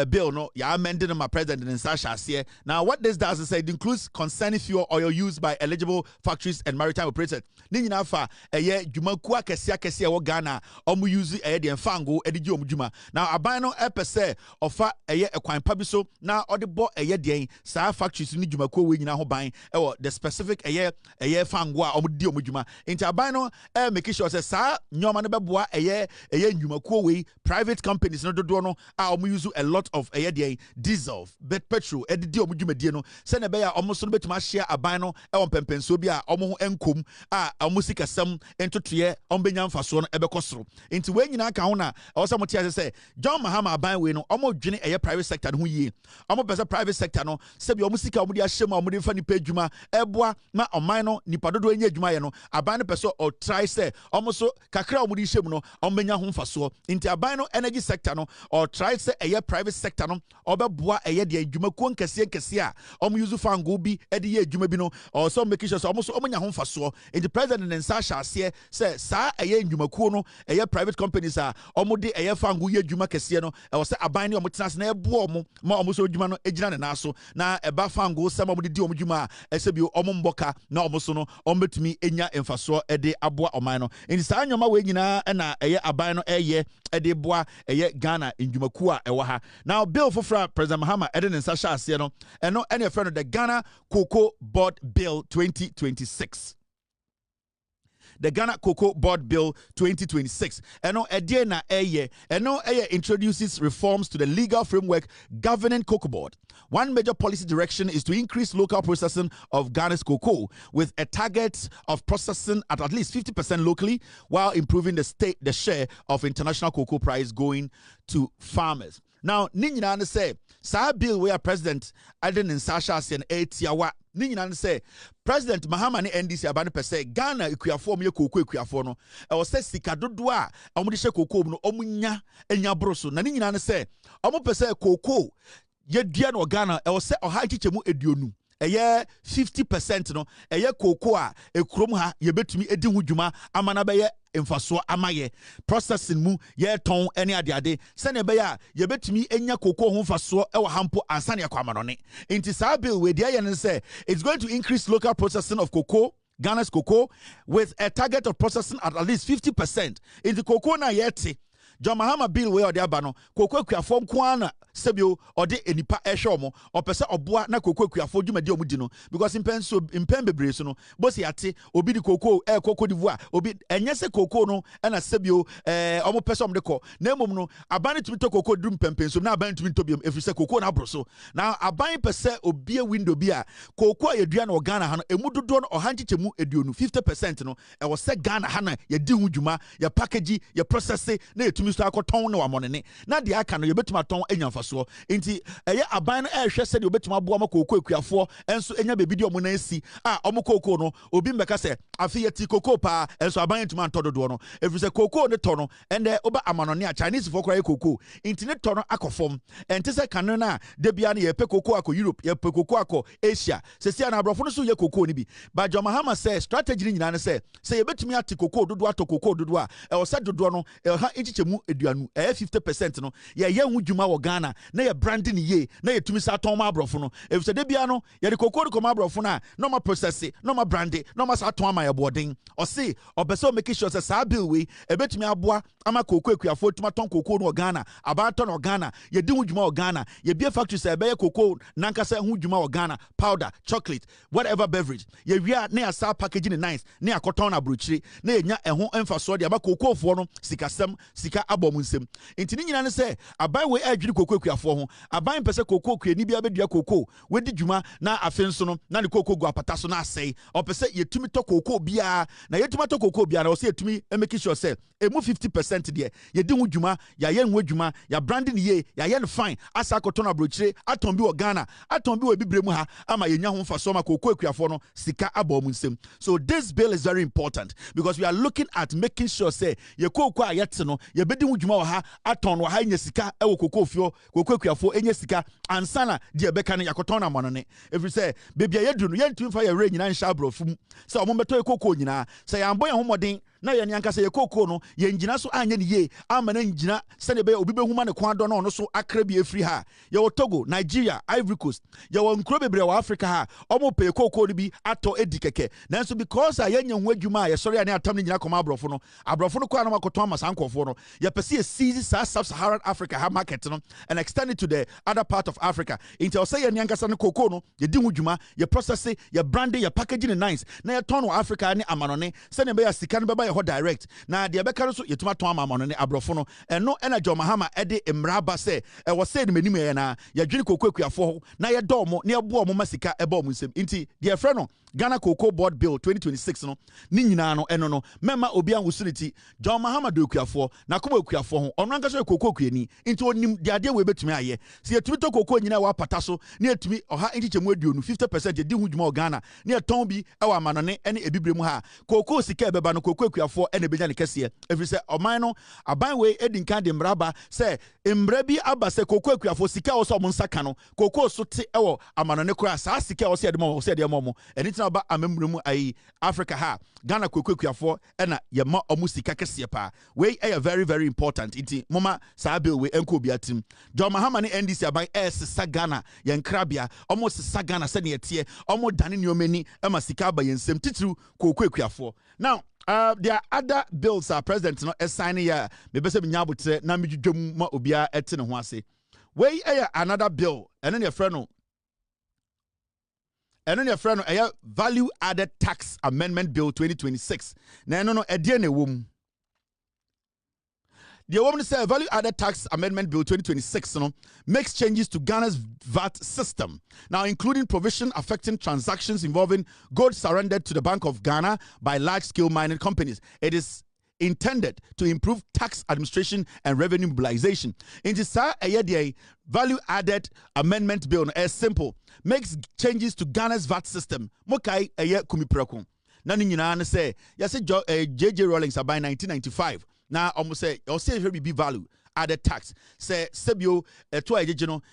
S2: bill no ya amended my president in Sasha here. Now what this does is it includes concerning fuel oil used by eligible factories and maritime operators. Ni nyina fa dwumaku akese wo Ghana omu use de enfango edigi omu dwuma. Now aban no epese ofa ekwan pa bi so na ode bo de sa factories ni dwumaku we nyina ho ban the specific fango a omu di omu dwuma. Inti aban no make sure say sa nyoma no beboa dwumaku we private companies no dodo no a omu use a lot of diesel but petrol edidi omu dwumadie no se na be ya omu so no betuma share aban no pempenso bi a omu ho enkom a omu sikasam entotoye ombenya mfaso no ebekosoro enti we nyina ka ho na osa motia se John Mahama aban we no omu dwene private sector no ho yie omu pese private sector no se bi omu sika omu di ahyem omu di fa ni pa adwuma eboa na oman no nipa dodo enya adwuma ye no aban no pese o try se omu so kakra omu di hyem no ombenya ho mfaso enti aban no energy sector no or try se private private sector no obeboa eye de adwumakuo nkese a use fango bi e de ye adwuma bi no or some make sure so nya ho mfaso in the president and sa hyase say sa eye adwumakuo no eye private companies a de eye fango ye adwuma kese no e wo say aban ne omotena na ebo omo ma omo so adwuma no egina ne naso na eba fango sem omo de di omo dwuma a ese bi omo mboka na omo so no omo betumi enya mfaso e de aboa oman no in sa nyoma we nyina na eye aban no eye e de boa eye Ghana ndwumakuo a ewa ha. Now bill for President Mahama eden in Sasha Asie no eno any friend of the Ghana Cocoa Board Bill 2026. The Ghana Cocoa Board Bill 2026. Eno edena eye introduces reforms to the legal framework governing Cocoa Board. One major policy direction is to increase local processing of Ghana's cocoa with a target of processing at least 50% locally while improving the share of international cocoa price going to farmers. Now, Ninyina say, sa bill where President Aden and Sasha Asie etiawa. Ninyina say, President Mahama ni NDC abane per se Ghana ekuafo me cocoa ekuafo no. E was say sika dodo a omde hye cocoa no omunya enya broso. Na ninyina say, omo per se cocoa ye dua no Ghana e was say oha chichemu eduonu. Eye 50% no eye cocoa a ekrom ha ye betumi edi ho dwuma amana beye mfaso amaye processing mu ye ton ene ade sene be ya ye betumi enya cocoa ho mfaso e wo hampo ansane yakwamanone inti sa bill we dia ye ne say it's going to increase local processing of cocoa, Ghana's cocoa, with a target of processing at least 50%. In the cocoa na yeti John Mahama bill we ode aba no cocoa kuafo nkoana sebio ode enipa ehwe or pese oboa na cocoa kuafo dwumadi omudi no because impen bebre so no bosi ate obi di cocoa cocoa divoire obi enye se cocoa no na sebio omo pese omde ko na emom no aban tumi to cocoa dum pempen so na aban tumi to biom efise cocoa na broso na aban pese obi window bi a cocoa yedua na Ghana ha no emu dodo no ohanchichemu eduonu 50% no e wo se Ghana ha na ye di hu dwuma ye package ye process na Mr. Akoton no amonene na de aka no yebetuma ton enyamfaso enti eye aban no ehwe se de obetuma boa makoko ekuafo enso enya bebi de omo na asi a omo koko no obi mbeka se afi yeti koko pa enso aban entuma ntododo no efri se koko ne to no ende oba amanone a Chinese for kra koko enti ne to no akofom enti se kan na de bia na yepe koko akọ Europe yepe koko akọ Asia se sia na abrofo no so ye koko ni bi ba John Mahama say strategy ni nyina ne se yebetumi ate koko dodo ato koko dodo a e wo se dodo no e ha echichemu eduanu 50% no ye hu dwuma wo Ghana na ye branding ye na ye tumi sa ton ma abrofo no efse de bia no ye de kokoro ko ma abrofo na no ma process no ma brand no ma sa ton ma ye boarding o se obese o make sure say sa bill we e betumi aboa ama koko ekuafo tuma ton koko no Ghana aba ton no Ghana ye di hu dwuma wo Ghana ye bia factory say be ye koko nankasa hu dwuma wo Ghana powder chocolate whatever beverage ye wia na ya sa packaging nice na akoton na brochire na ye nya eho emfaso de aba koko fo no sikasem sika abom nsem enti nyina ne se aban we adwiri koko ekuafo ho aban pese koko kuani bia bedua koko wedi dwuma na afenso no na ne koko gu apata so na asei opese yetumi to koko bia na yetumi to koko bia na o se yetumi make sure say emu 50% de yedi hu dwuma ya ye hu dwuma ya branding ye ya ye fine asa akoton abrochire aton bi wo Ghana aton bi wo bibremu ha ama yenya ho mfaso ma koko ekuafo no sika abom nsem. So this bill is very important because we are looking at making sure say ye koko a yete no ye bedi hu dwuma wo ha aton wo ha nya sika e wo koko fio koko ekuafo enya sika ansana de beka ne yakoton na monone every say bebia yedu no yentu fa ye re nyina nsha brofum say omo beto koko nyina say yambo ye homoden na ye nyanka say koko no ye ngina so anya ne ye amana ngina se ne be obi behuma ne kwan do no no so akra bi efri ha ye wo Togo, Nigeria, Ivory Coast ye wo nkro bebre wa Africa ha omo pe koko no bi ato edi keke nanso because ayenya hu adwuma ye sori ane atam ne nyina koma abrofo no kwa na makoton amasankofo no ye pese ye seize sub-Saharan Africa ha market no and extend it to the other part of Africa until say ye nyankasa ne koko no ye di hu dwuma ye process ye branding ye packaging nice na ye ton Africa ne amanone se ne be ya sika ne be ba ye ho direct na de beka so ye tuma ton amanone abrofo no eno ena John Mahama ede emraba se e wo se ne manim ye na ye dwene koko ekuafo na ye do mo na ye bo mo masika e bo mo nsem nti de frɛ no Ghana Cocoa Board Bill 2026 no ni nyina no eno no mema obi an wusuniti John Mahama do ekuafo na komo ekuafo ho ono anka so koko kuani nti onim de ade we betumi aye se yetumi to koko nyina wa pata so na yetumi oha enchichemu aduonu 50% ye di hu dwuma Ghana na ye ton bi e wa manone ene ebibremu ha koko sika ebeba no koko kuafo ene benya ne kese every say oman no aban we edinkan de mraba say mra bi aba say koko kuafo sika wo so mo nsaka no koko so te ewo amano ne kura sa sika wo se de mo se de mo anything about amemru mu ai Africa ha Ghana koko kuafo ena ye ma omu sika kese pa we very very important iti mama sa bill we enko biatim John Mahama ne NDC aban sesa Ghana yen krabia omo sesa Ghana se ne etie omo dane ne omani ema sika ba yensem titru koko kuafo. Now there are other bills president no assigning ya me be se nyabotre na medwudwam ma obia ete ne ho ase we another bill ene ne frɛ no value added tax amendment bill 2026 na eno no edie na ewom. The woman said value added tax amendment bill 2026 makes changes to Ghana's VAT system, now including provision affecting transactions involving gold surrendered to the Bank of Ghana by large-scale mining companies. It is intended to improve tax administration and revenue mobilization. In this value added amendment bill is simple, makes changes to Ghana's VAT system. Mokai kumiprekun. Na ni nyina say yase JJ Rawlings by 1995. Now, almost say, I'll say be value added tax. Say, Sebio, a toy,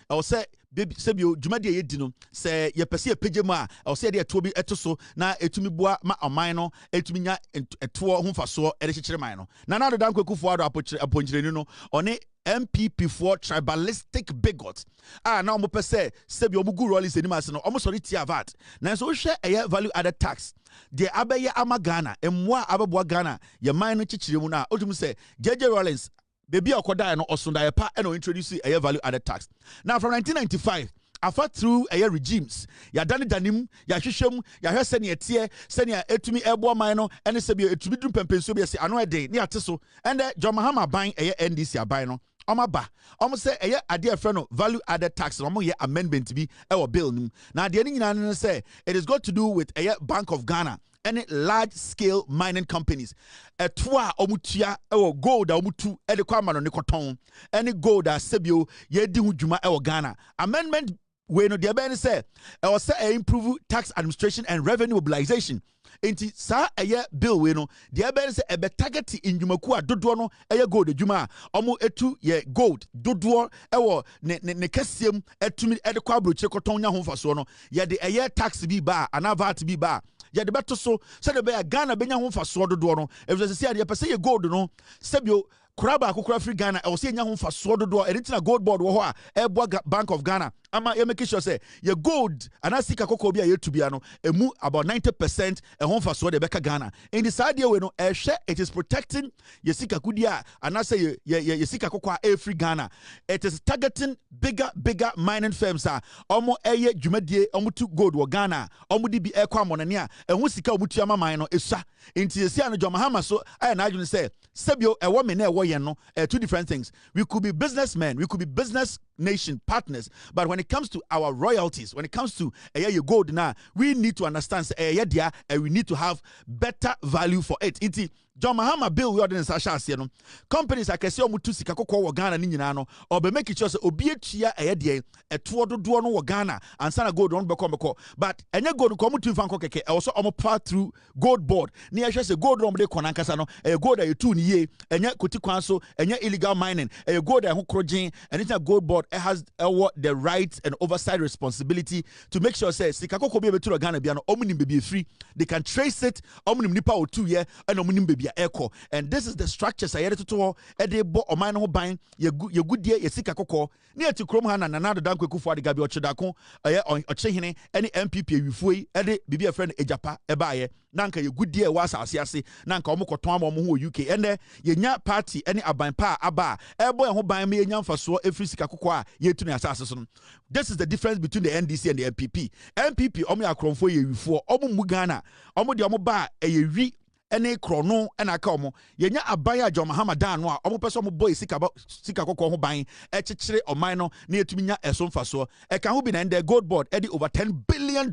S2: I'll say, baby, Sebio, Jumadi, Edino, say, ye perceive pejama, I'll say, there to be etoso, na etumi boa ma a minor, etuminya, a tour home for so, a minor. Now, the Danko Kufuado appointed, on a MPP4 tribalistic bigots. Now, mo per se, Sebio Mugu Rollis in Masano, almost already tiavat. Now, so share a value added tax. De abaye ama Ghana, emwa ababwa Ghana, ye mine chichimuna, otum say, JJ Rawlings, baby okoda no osunda pa and introduce a value added tax. Now from 1995, afa through a regimes, ya dani danim, ya hwehwem, ya hwe sene tie, sene etumi ebo mine and sebi etumi dum pempenso bi se ano ede ne ateso, and John Mahama ban NDC aban no. Omaba, almost say a dear friend of value added tax, amendment to be our bill. Now, the ending say it is got to do with a Bank of Ghana and large scale mining companies. A twa omutia or gold omutu edekwaman on Nicoton, any gold as Sebio Yedi Juma or Ghana. Amendment when the Abene say, I will say improve tax administration and revenue mobilization. Enti sa bill we no the abene say ebe target in Jumaku a dodo no gold Juma omo etu ye gold dodo ewo ne kesiem etumi edekwa broche koton nya ho faso no ye de tax bi ba ana VAT bi ba ye de beto so se de be Ghana benya ho faso dodo no if say say ye pese ye gold no sebio Kuraba akukura free Ghana e say nya ho faso dodo editina gold board wo ho a Bank of Ghana ama you make sure say your gold and sika kokko bia ye tubia no emu about 90% e ho faso de beka Ghana in the side we no it is protecting your sika kudia and say ye sika kokko e free Ghana. It is targeting bigger mining firms omo eye dwumadie omo tu gold wo Ghana omo di bi e kwa monane a e ho sika omo tu ama mine no esua inti esi an John Mahama so I na adwene say sebio e wo me na e wo ye no two different things. We could be businessmen, we could be business nation partners, but when it comes to our royalties, when it comes to your gold now, we need to understand and we need to have better value for it. Inti John Mahama bill we ordinance asha no companies akese omutu sika kokko wo Ghana ni nyina no or be make sure say obi atua de eto dodo no wo Ghana ansana gold on beko but enye gold ko omutu fan keke e also omo pass through gold board ni ehwe say gold no de konankasa no gold ayetu ni ye enye koti kwan so enye illegal mining gold ho krojin and it's a gold board it has the rights and oversight responsibility to make sure say sika kokko be betu Ghana bia no omunim be free, they can trace it omunim nipa o 2 year and omunim be echo, and this is the structures I edited to Edebo or mine buying your good dear Yesika Coco near to Cromhan and another Danko for the Gabi or Chodako or Chehine, any MPP you fui, Eddie, be a friend Ejapa, Ebaye, Nanka, your good dear was Asiasi, Nanka Moko Tom UK, and there ye nya party, any Aban Pa, Aba, Ebo who buy me a young for so every Sikakoa, ye to the assassin. This is the difference between the NDC and the MPP. MPP, Omi Akron for you for Omo Mugana, Omo the Omoba, a re. Ene krono ena ka omo yenya abaya John Mahama dan no a omo pese omo boy sika kokko ho ban e kekere oman no na etumi nya eso mfaso e kan ho bi na the gold board e di over $10 billion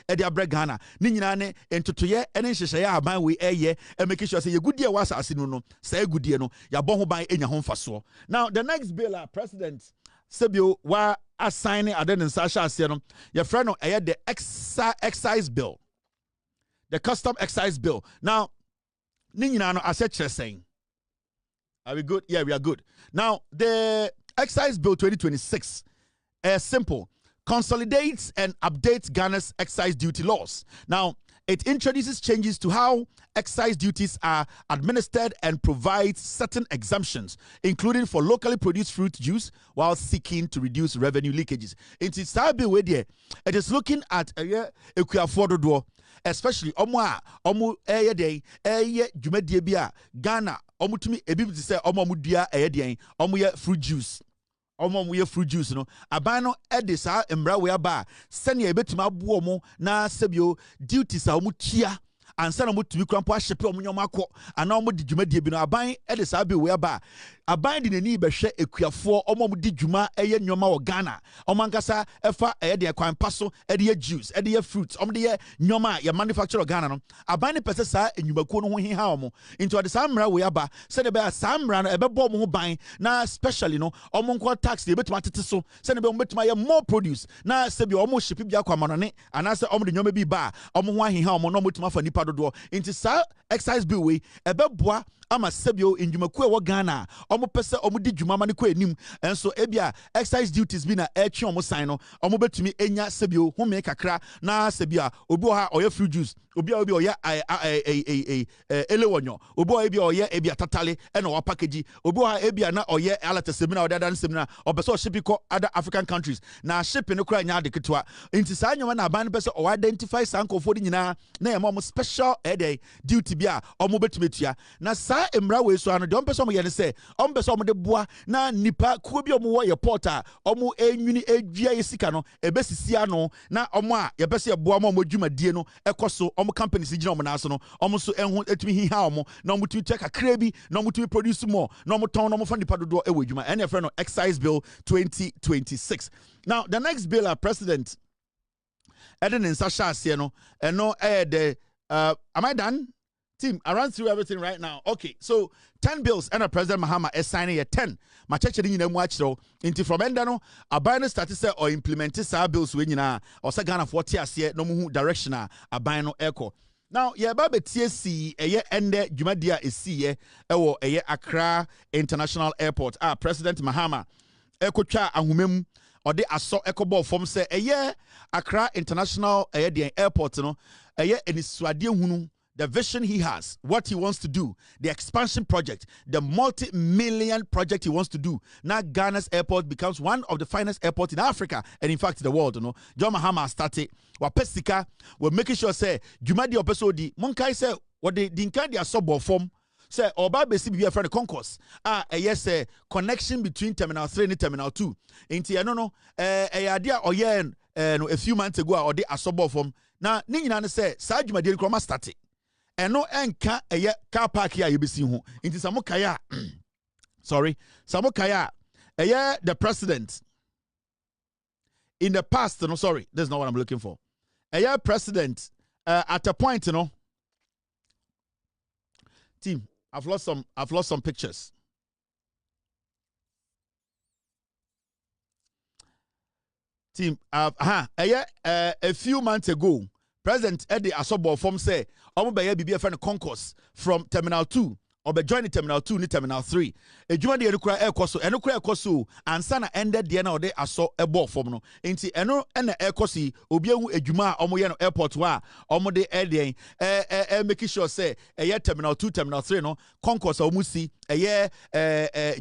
S2: e di abre Ghana ni nyina ne entotoye ene nhyehyeye aban we eye e make sure say ye gudie wa asase no say gudie no ya bo ho ban enya ho mfaso. Now the next bill president Sebio wa assigning adensa sha ase no your friend no e the excise bill, the custom excise bill. Now Ni nyina no asɛ saying. Are we good? Yeah, we are good. Now, the Excise Bill 2026 is simple. Consolidates and updates Ghana's excise duty laws. Now, it introduces changes to how excise duties are administered and provides certain exemptions, including for locally produced fruit juice, while seeking to reduce revenue leakages. It is looking at especially Ghana fruit juice. Fruit juice no abano ede saa embra we aba sene ebetuma bo mo na sebio duties a omu tia ansa na mutumi krampo ahyepe omu nyoma akọ ana omu di dwumadie bi no aban ede saa bi we aba aban di nani behwe ekuafo omu di dwuma eye nyoma wo Ghana omu ankasa efa de kwan paso ede juice ede fruits omu de nyoma ya manufacture Ghana no aban ne pese saa enyumakuo no ho hiha omu into de saa mra we aba se de be saa mra no ebebo omu ho ban na especially no omu nko tax de betuma tete so se ne be omu betuma ye more produce na se bi omu ship bi akwa manone ana se omu de nyoma bi ba omu ho hiha omu no betuma fa nipa dodo into saa excise bill we ebeboa ama sebio indwumakuo wo Ghana omo pese omo di dwuma ma ne ko enim enso ebia excise duties bi na etwe omo sign no omo betumi enya sebio home kakra na sebia obi ha oye fruit juice obi oye elewonyo obi oye ebia tatale e na wa package obi ha ebia na oye alata semina odadan semina obeso ship ko other African countries na shipping no kra nya de ketwa nti saa nyoma na ban pese o identify sankofo di nyina na e mo special duty bia omo betumi tua na saa emra we so ano de on person mo ye ne se on person mo de boa na nipa kuo bi omo wo ye porta omo enwini edua yesika no ebesisi ano na omo a ye pese ye boa mo dwumadie no ekoso omo companies gina omo na so no omo so enhu etumi hiha omo na omo tumi check akra bi na omo tumi produce more na omo ton na omo fa nipa dodo e wadwuma ene friend no Excise Bill 2026. Now the next bill our president Eden in Sasha Sieno and no am I done? Team, I ran through everything right now. Okay, so 10 bills and President Mahama is signing a 10. My church in the watch though. Into from Endano, a binary status or implemented sa bills when you know or Sagana 40 years no more direction a binary echo. Now, yeah, Babe TSC a year ende Jumadia is see or a year Accra International Airport. President Mahama Echo Cha Ahumem or the Aso Echo Ball from say a year Accra International Airport, you know, a year in Swadi Hunu. The vision he has, what he wants to do, the expansion project, the multi-million project he wants to do. Now Ghana's airport becomes one of the finest airports in Africa and in fact the world. You know, John Mahama started. Wapesika, we're making sure say Jumadi Opesodi. Monkai say what the Dinkandia sub form. Say Oba besi be a friend concourse. Yes, connection between Terminal 3 and Terminal 2. Inti no a idea or a few months ago or the asobo form. Now Nina say Sa Jumadi Kroma started. Eno enka eye car park here you be see ho inti samokaya sorry samokaya eye the president in the past no sorry that's not what I'm looking for eye president at a point you know team I've lost some pictures team a few months ago President Eddie Asobo from say, "Omo beye bibi friend concourse from Terminal 2 or be join Terminal 2 ni Terminal 3. E juma de enukura ekoso, enukura ekoso ansa na ended de na ode aso ebo from no. Enti eno na ekosi obi ehu ejuma omo ye no airport wa omo de ede make sure say ye Terminal 2 Terminal 3 no concourse omo si ye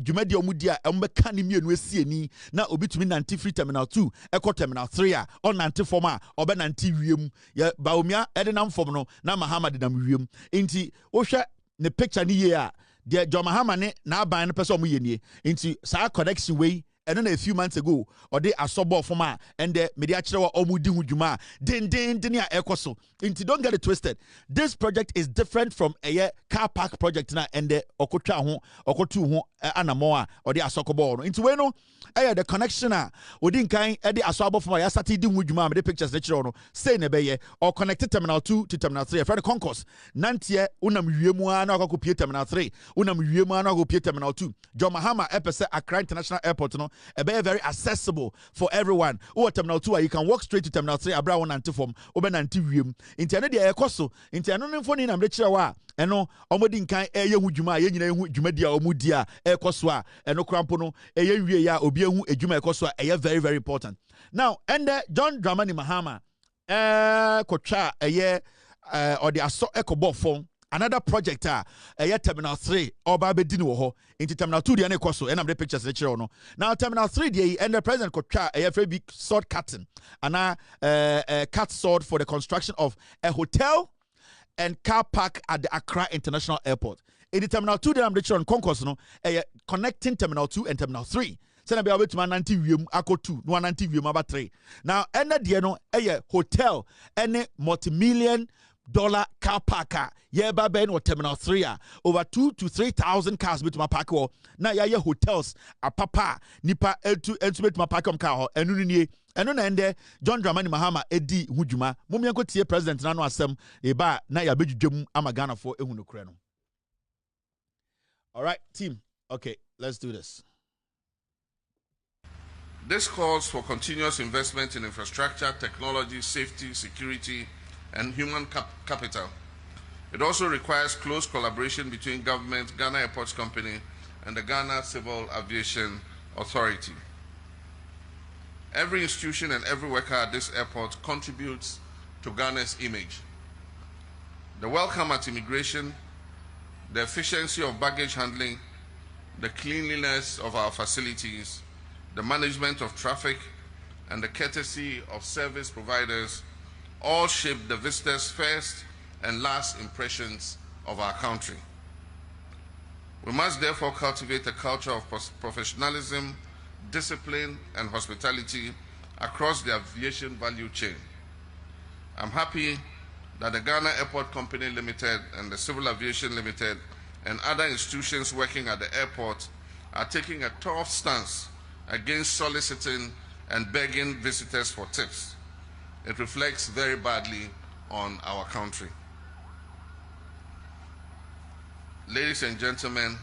S2: juma de omo dia omo ka ni mienu esi eni na obi tumi nanti free Terminal 2 eko Terminal 3 a on nanti form a obe nanti wiem ye baomia ede nam form no na Mahama de nam wiem. Enti wo hwe ne picture ni ye a de John Mahama ne na aban no person mo ye nie into sa connection way and then a few months ago or they asobo for ma and the media chira omudi hudwuma din ya ekoso into don't get it twisted. This project is different from a car park project na and the okotwa ho okotu ho anamoa or the asokobo no into we no the connection odin kan e the asobo for ya start di hudwuma me the pictures lecture no say na be or connected Terminal 2 to Terminal 3 for the concourse nantie unam wiemu na akokopie Terminal 3 unam wiemu na akokopie Terminal 2 John Mahama epese Accra International Airport no very accessible for everyone. Or terminal 2 you can walk straight to terminal 3 abra one antiform obenanti wiem nti eno de ekoso nti eno no mfoni na mrekire wa eno omodi nkan eye hu dwuma ye nyina hu dwuma dia omudi a ekoso a eno krampo no eye wie ya obi hu edwuma ekoso a eye very very important. Now and John Dramani Mahama kotwa eye or the aso ekobo phone another project terminal 3 oba be dini wo ho into terminal 2 de na ekoso and am the pictures le kire no. Now terminal 3 de and the president kotwa very big sword cutting and cut sword for the construction of a hotel and car park at the Accra International Airport. In the terminal 2 de am the kire on concourse no connecting terminal 2 and terminal 3. Send be able to man 90 wiem ako 2 no 90 wiem about 3. Now and the no hotel any multi-million dollar car parker yeba ben or terminal 3 over 2 to 3,000 cars betuma park or na ya hotels a papa nipa to betuma park car enu nie enu na ende John Dramani Mahama edi hudwuma mum yanko tie president na no asem eba na ya bedwudwam amagana for ehu no kure no. All right team, okay, let's do this.
S1: This calls for continuous investment in infrastructure, technology, safety, security, and human capital. It also requires close collaboration between government, Ghana Airports Company, and the Ghana Civil Aviation Authority. Every institution and every worker at this airport contributes to Ghana's image. The welcome at immigration, the efficiency of baggage handling, the cleanliness of our facilities, the management of traffic, and the courtesy of service providers all shape the visitors' first and last impressions of our country. We must therefore cultivate a culture of professionalism, discipline, and hospitality across the aviation value chain. I'm happy that the Ghana Airport Company Limited and the Civil Aviation Limited and other institutions working at the airport are taking a tough stance against soliciting and begging visitors for tips. It reflects very badly on our country. Ladies and gentlemen,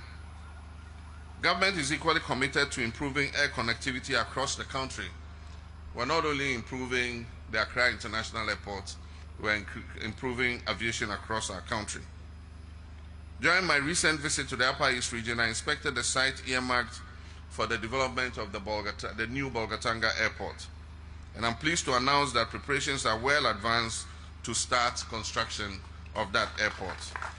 S1: government is equally committed to improving air connectivity across the country. We're not only improving the Accra International Airport, we're improving aviation across our country. During my recent visit to the Upper East region, I inspected the site earmarked for the development of the new Bolgatanga Airport. And I'm pleased to announce that preparations are well advanced to start construction of that airport.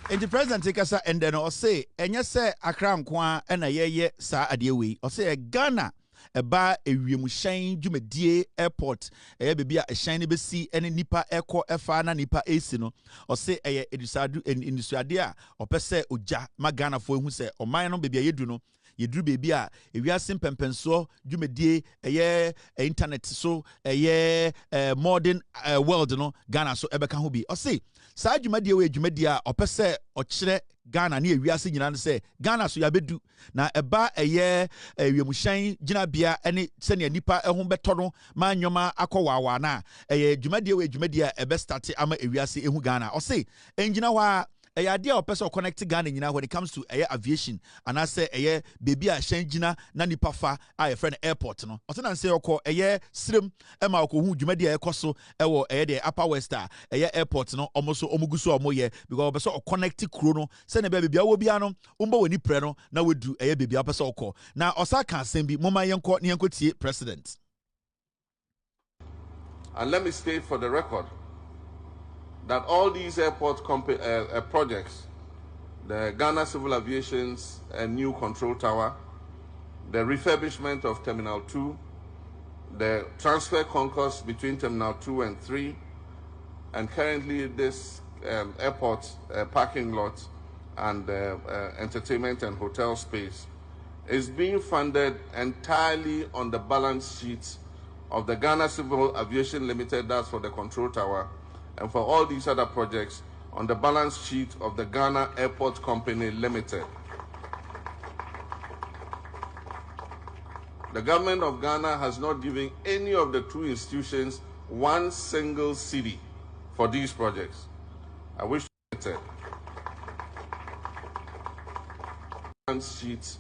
S2: And the president take us and then or say, and yes, say Accra Nkwa and a ye sa adiewe, or say Ghana. Eba ewiemshine dwumadie airport baby a shine be see any nipa eko efa na nipa AC no o se edusadu industriade a opese oja magana fo ehu se oman no baby yedu no yeduru baby a ewiase pempenso dwumadie internet so modern world no Ghana so ebeka ho bi o se sa dwumadie we dwumadie a opese okire Ghana ni ewiase nyina se Ghana so yabedu na eba ewiemshan gina bia ene se ne nipa ehun beto no ma nwoma akọwawa na dwumadie we dwumadie ebe start ama ewiase ehu Ghana o se engina wa idea of person connect Ghana nyina when it comes to aviation and I say baby a shan gina na nipa fa a friend airport no o se na say okọ srem e ma okọ hu dwumadie ekoso ewo the Upper West airport no almost omuguso omoye because obeso connect kuro no se na baby a wo bia no umba weni pre no na wedu baby a person okọ na osa kan asem bi moma yenko ne yenko tie president.
S1: And let me state for the record that all these airport projects, the Ghana Civil Aviation's new control tower, the refurbishment of Terminal 2, the transfer concourse between Terminal 2 and 3, and currently this airport parking lot and entertainment and hotel space is being funded entirely on the balance sheets of the Ghana Civil Aviation Limited, that's for the control tower, and for all these other projects on the balance sheet of the Ghana Airport Company Limited. The government of Ghana has not given any of the two institutions one single cedi for these projects. I wish to balance sheets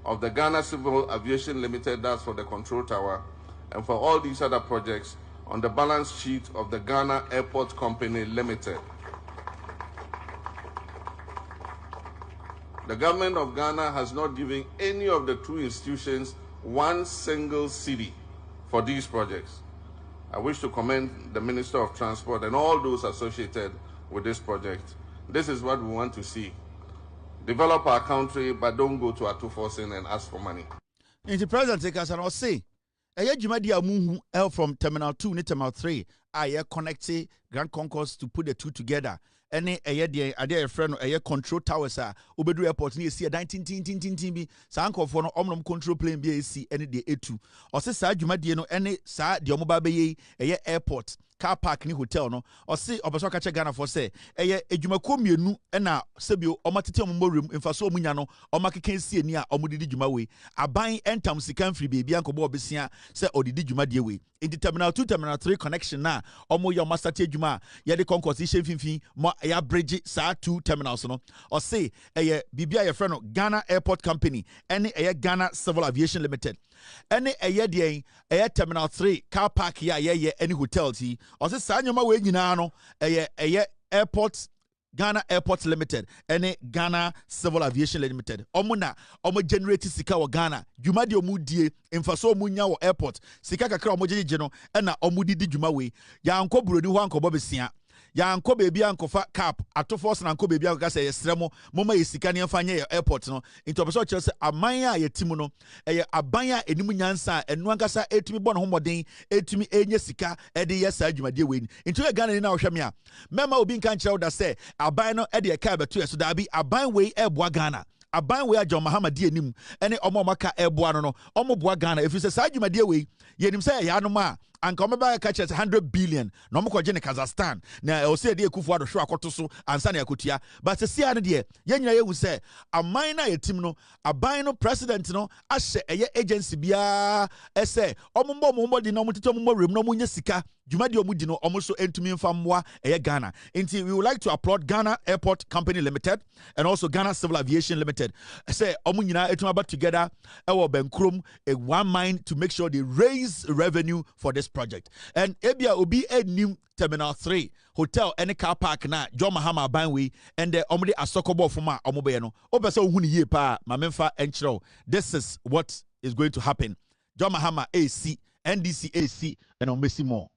S1: of the Ghana Civil Aviation Limited, that's for the control tower, and for all these other projects on the balance sheet of the Ghana Airport Company Limited. The government of Ghana has not given any of the two institutions one single cedi for these projects. I wish to commend the Minister of Transport and all those associated with this project. This is what we want to see. Develop our country, but don't go to Atufosin and ask for money.
S2: The president take us and I'll say, from Terminal 2 to Terminal 3, I connect Grand Concourse to put the two together. Any a friend a control towers Obedu Airport near see a 19 be Sanko for no omnum control plane BAC any day A2 or say Sa Jumadi no any Sa Diomobabe a airport car park ni hotel no or say Obaso Kacha Ghana for say a Jumako mienu ena Sebio or Matiti room in Faso Munyano or Maki see near Omudi Jumawe a buying entam sikan free baby Uncle Bob Bessia say or the Jumadi way in the Terminal 2 Terminal 3 connection na Omo your master Juma ya the concourse finfi mo ya bridge sa 2 terminals no or say bibia your friend Ghana Airport Company any Ghana Civil Aviation Limited any Terminal 3 car park ya any hotel ti or say sa nyoma we nyina no airport Ghana Airport Limited any Ghana Civil Aviation Limited omuna omo generate sika wo Ghana dwuma de omudie mfaso omunya wo airport sika kakra omo jeje no na omudidi dwuma we ya anko buroni ho anko bobesia ya anko baby anko fa cap ato force na anko baby anko ka say yesremo moma yesika ne mfa nye airport no into obeso kire say aman a yetimu no aban a enimu nyansa enu ankasa etumi bɔ ne ho mɔden etumi enye sika de yesa adwumade we ni into Ghana ni na wo hwɛ me a mema obi nka nkyerɛ wo da say aban no de ka beto yeso da bi aban we eboa Ghana aban we John Mahama di enim ene omo maka eboa no omo boa Ghana efi say sa adwumade we yenim say ya no ma anka omo ba ka kyerɛ 100 billion na omo kɔgye ne Kazakhstan na o say de ekufu ado hwe akoto so ansa na yakotua but se sia no de yenya yehu say aman na yetim no aban no president no ahye agency bia ese omo mbɔ di na omo tito omo rem na omo nya sika dwumade omo di no omo so entumi mfa mmoa Ghana we would like to applaud Ghana Airport Company Limited and also Ghana Civil Aviation Limited say omo nyina etuma ba together ewo Benkrom a one mind to make sure they raise revenue for this project and ebia obi enim Terminal 3 hotel any car park na John Mahama Banwe and the omode asokobo foma omobe no obese ohunu ye pa ma memfa enchero this is what is going to happen John Mahama AC NDC AC and omesi more.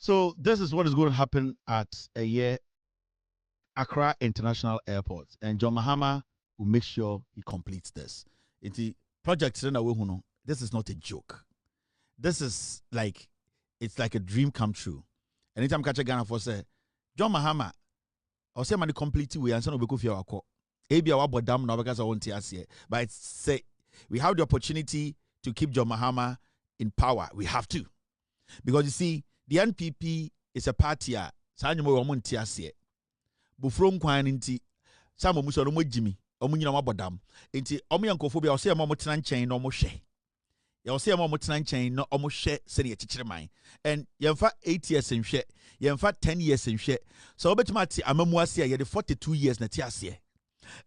S2: So this is what is going to happen at Accra International Airport, and John Mahama will make sure he completes this. It's the project. This is not a joke. This is like, it's like a dream come true. Anytime catch a Ghana for say John Mahama, or say money completely we answer no be kufia wako. Ebi awa bodam na because I want to say, but say we have the opportunity to keep John Mahama in power. We have to, because you see the NPP is a party. Sa nyumo wo monti ase. Bufro nkwan nti sama muso no mogimi omunyina mabodam nti omo yankofo bia o se mo tena nchen no mo hwe ya o se mo tena nchen no omo hwe se ne yekikireman and yemfa 8 years nhwe yemfa 10 years nhwe so obetima ti amamu ase ya de 42 years na ti ase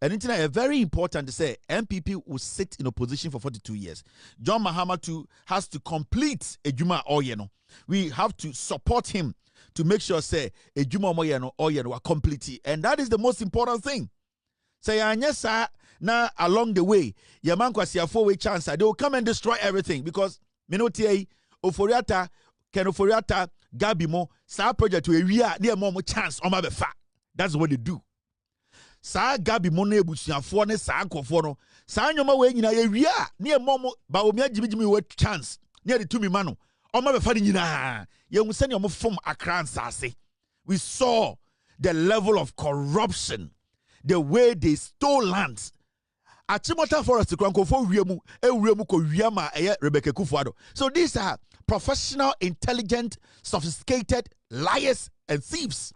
S2: and it's very important to say MPP will sit in opposition for 42 years. John Mahama too has to complete Ejuma Oyeno. We have to support him to make sure say Ejuma Oyeno are complete, and that is the most important thing. Say anyesa na along the way, yaman kwasi a 4-way chance they will come and destroy everything because minotie oforiata kenoforiata gabimo sa project we near more chance on my befa. That's what they do. Sa gabi mo na ebusuafo ne sa akofo no sa nyoma we nyina ye wia ne momo ba omi agimigimi we chance ne de tumi ma no o ma be fa nyina ye hu se ne o fom Accra nsase. We saw the level of corruption, the way they stole lands. Achimota Forest kwankofo wiemu ewuremu ko wiama eye Rebecca Kufuado. So these are professional, intelligent, sophisticated liars and thieves.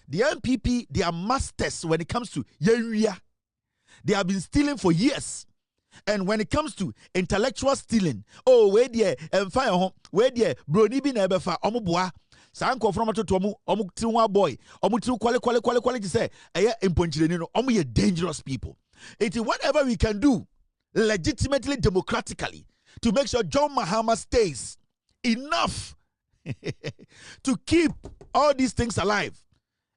S2: The MPP, they are masters when it comes to Yeria. They have been stealing for years. And when it comes to intellectual stealing, oh, where there, and fire home, where there, Brony be never for Omubwa, Sanko from to Omuktiwa boy, Omutu quality say, a impunchino, Omu dangerous people. It is whatever we can do legitimately, democratically, to make sure John Mahama stays enough to keep all these things alive.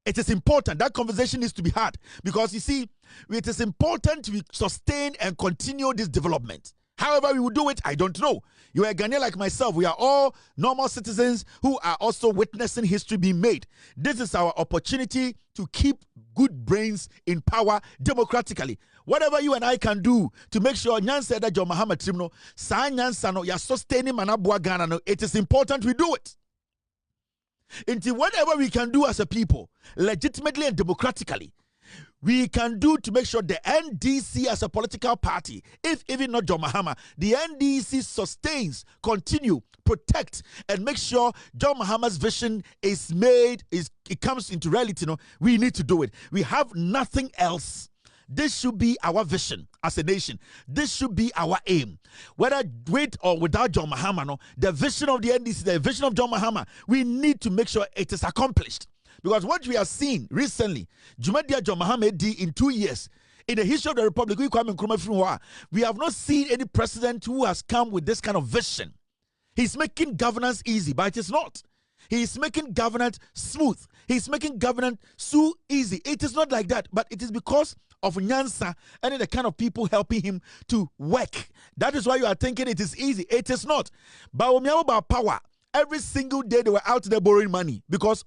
S2: It is important. That conversation needs to be had because you see, it is important we sustain and continue this development. However we will do it, I don't know. You are a Ghanaian like myself. We are all normal citizens who are also witnessing history being made. This is our opportunity to keep good brains in power democratically. Whatever you and I can do to make sure Nyansa that John Mahama Tribunal, Sa Nyansa no, you are sustaining Manabua Ghana no, it is important we do it. Until whatever we can do as a people, legitimately and democratically, we can do to make sure the NDC as a political party, if even not John Mahama, the NDC sustains, continue, protect, and make sure John Mahama's vision is made, it comes into reality. No, we need to do it. We have nothing else. This should be our vision as a nation. This should be our aim. Whether with or without John Mahama, no, the vision of the NDC, the vision of John Mahama, we need to make sure it is accomplished. Because what we have seen recently, Jumadia John Mahama did in 2 years, in the history of the Republic, we have not seen any president who has come with this kind of vision. He's making governance easy, but it is not. He is making governance smooth. He's making governance so easy. It is not like that, but it is because of Nyansa and the kind of people helping him to work. That is why you are thinking it is easy. It is not. But when we about power, every single day they were out there borrowing money because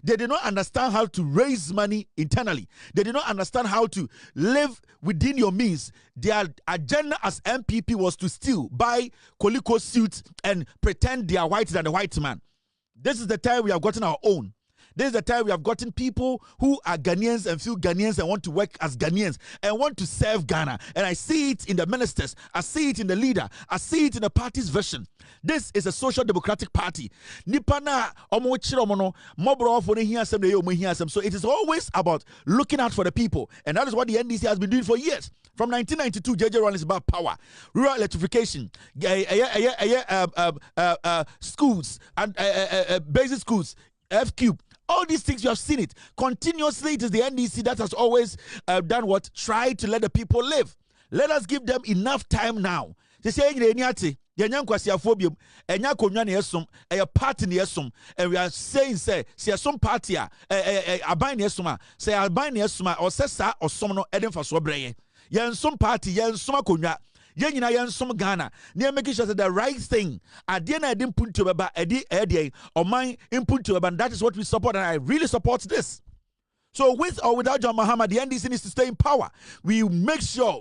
S2: they did not understand how to raise money internally. They did not understand how to live within your means. Their agenda as MPP was to steal, buy Koliko suits, and pretend they are whiter than the white man. This is the time we have gotten our own. This is the time we have gotten people who are Ghanaians and feel Ghanaians and want to work as Ghanaians and want to serve Ghana. And I see it in the ministers. I see it in the leader. I see it in the party's vision. This is a social democratic party. So it is always about looking out for the people. And that is what the NDC has been doing for years. From 1992, JJ Run is about power, rural electrification, schools, and basic schools, F-Cube. All these things, you have seen it. Continuously, it is the NDC that has always done what? Try to let the people live. Let us give them enough time now. They say, and we are saying, say some party, or Sessa or Somono Eden for Sobreye. Yen some party, yen some konya. Yen yina yen som Ghana. Near making sure that the right thing. At the end, I didn't put to baba edi or my input to baba, and that is what we support, and I really support this. So with or without John Mahama, the NDC needs to stay in power. We will make sure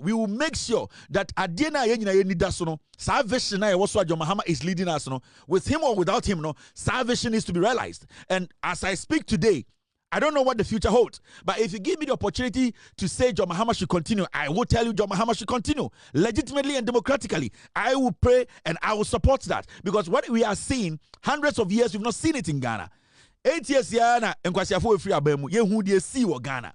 S2: that at the end of salvation John Mahama is leading us. With him or without him, salvation needs to be realized. And as I speak today, I don't know what the future holds, but if you give me the opportunity to say John Mahama should continue, I will tell you John Mahama should continue legitimately and democratically. I will pray and I will support that, because what we are seeing, hundreds of years, we've not seen it in Ghana. 8 years yana enkwasiafo free abemu yehu de see wo Ghana.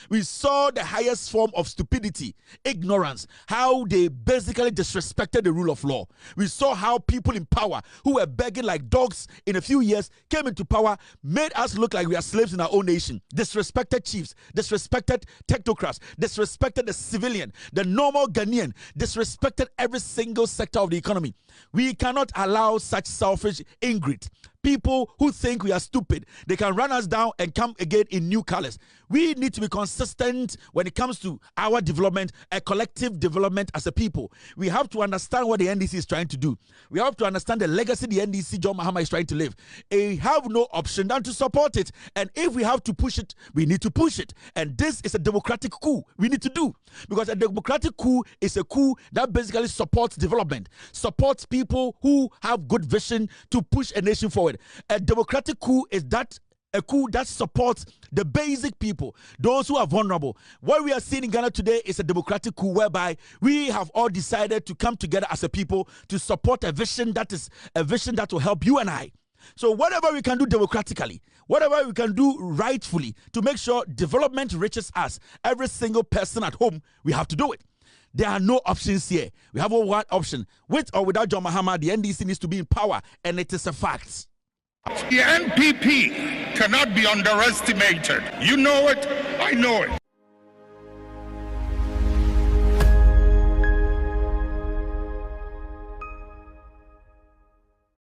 S2: We saw the highest form of stupidity, ignorance, how they basically disrespected the rule of law. We saw how people in power who were begging like dogs in a few years came into power, made us look like we are slaves in our own nation, disrespected chiefs, disrespected technocrats, disrespected the civilian, the normal Ghanaian, disrespected every single sector of the economy. We cannot allow such selfish ingrid. People who think we are stupid, they can run us down and come again in new colors. We need to be consistent when it comes to our development, a collective development as a people. We have to understand what the NDC is trying to do. We have to understand the legacy the NDC John Mahama is trying to live. We have no option than to support it. And if we have to push it, we need to push it. And this is a democratic coup we need to do. Because a democratic coup is a coup that basically supports development, supports people who have good vision to push a nation forward. A democratic coup is a coup that supports the basic people, those who are vulnerable. What we are seeing in Ghana today is a democratic coup whereby we have all decided to come together as a people to support a vision that will help you and I. So whatever we can do democratically, whatever we can do rightfully to make sure development reaches us, every single person at home, we have to do it. There are no options here. We have only one option. With or without John Mahama, the NDC needs to be in power, and it is a fact.
S4: The NPP cannot be underestimated. You know it, I know it.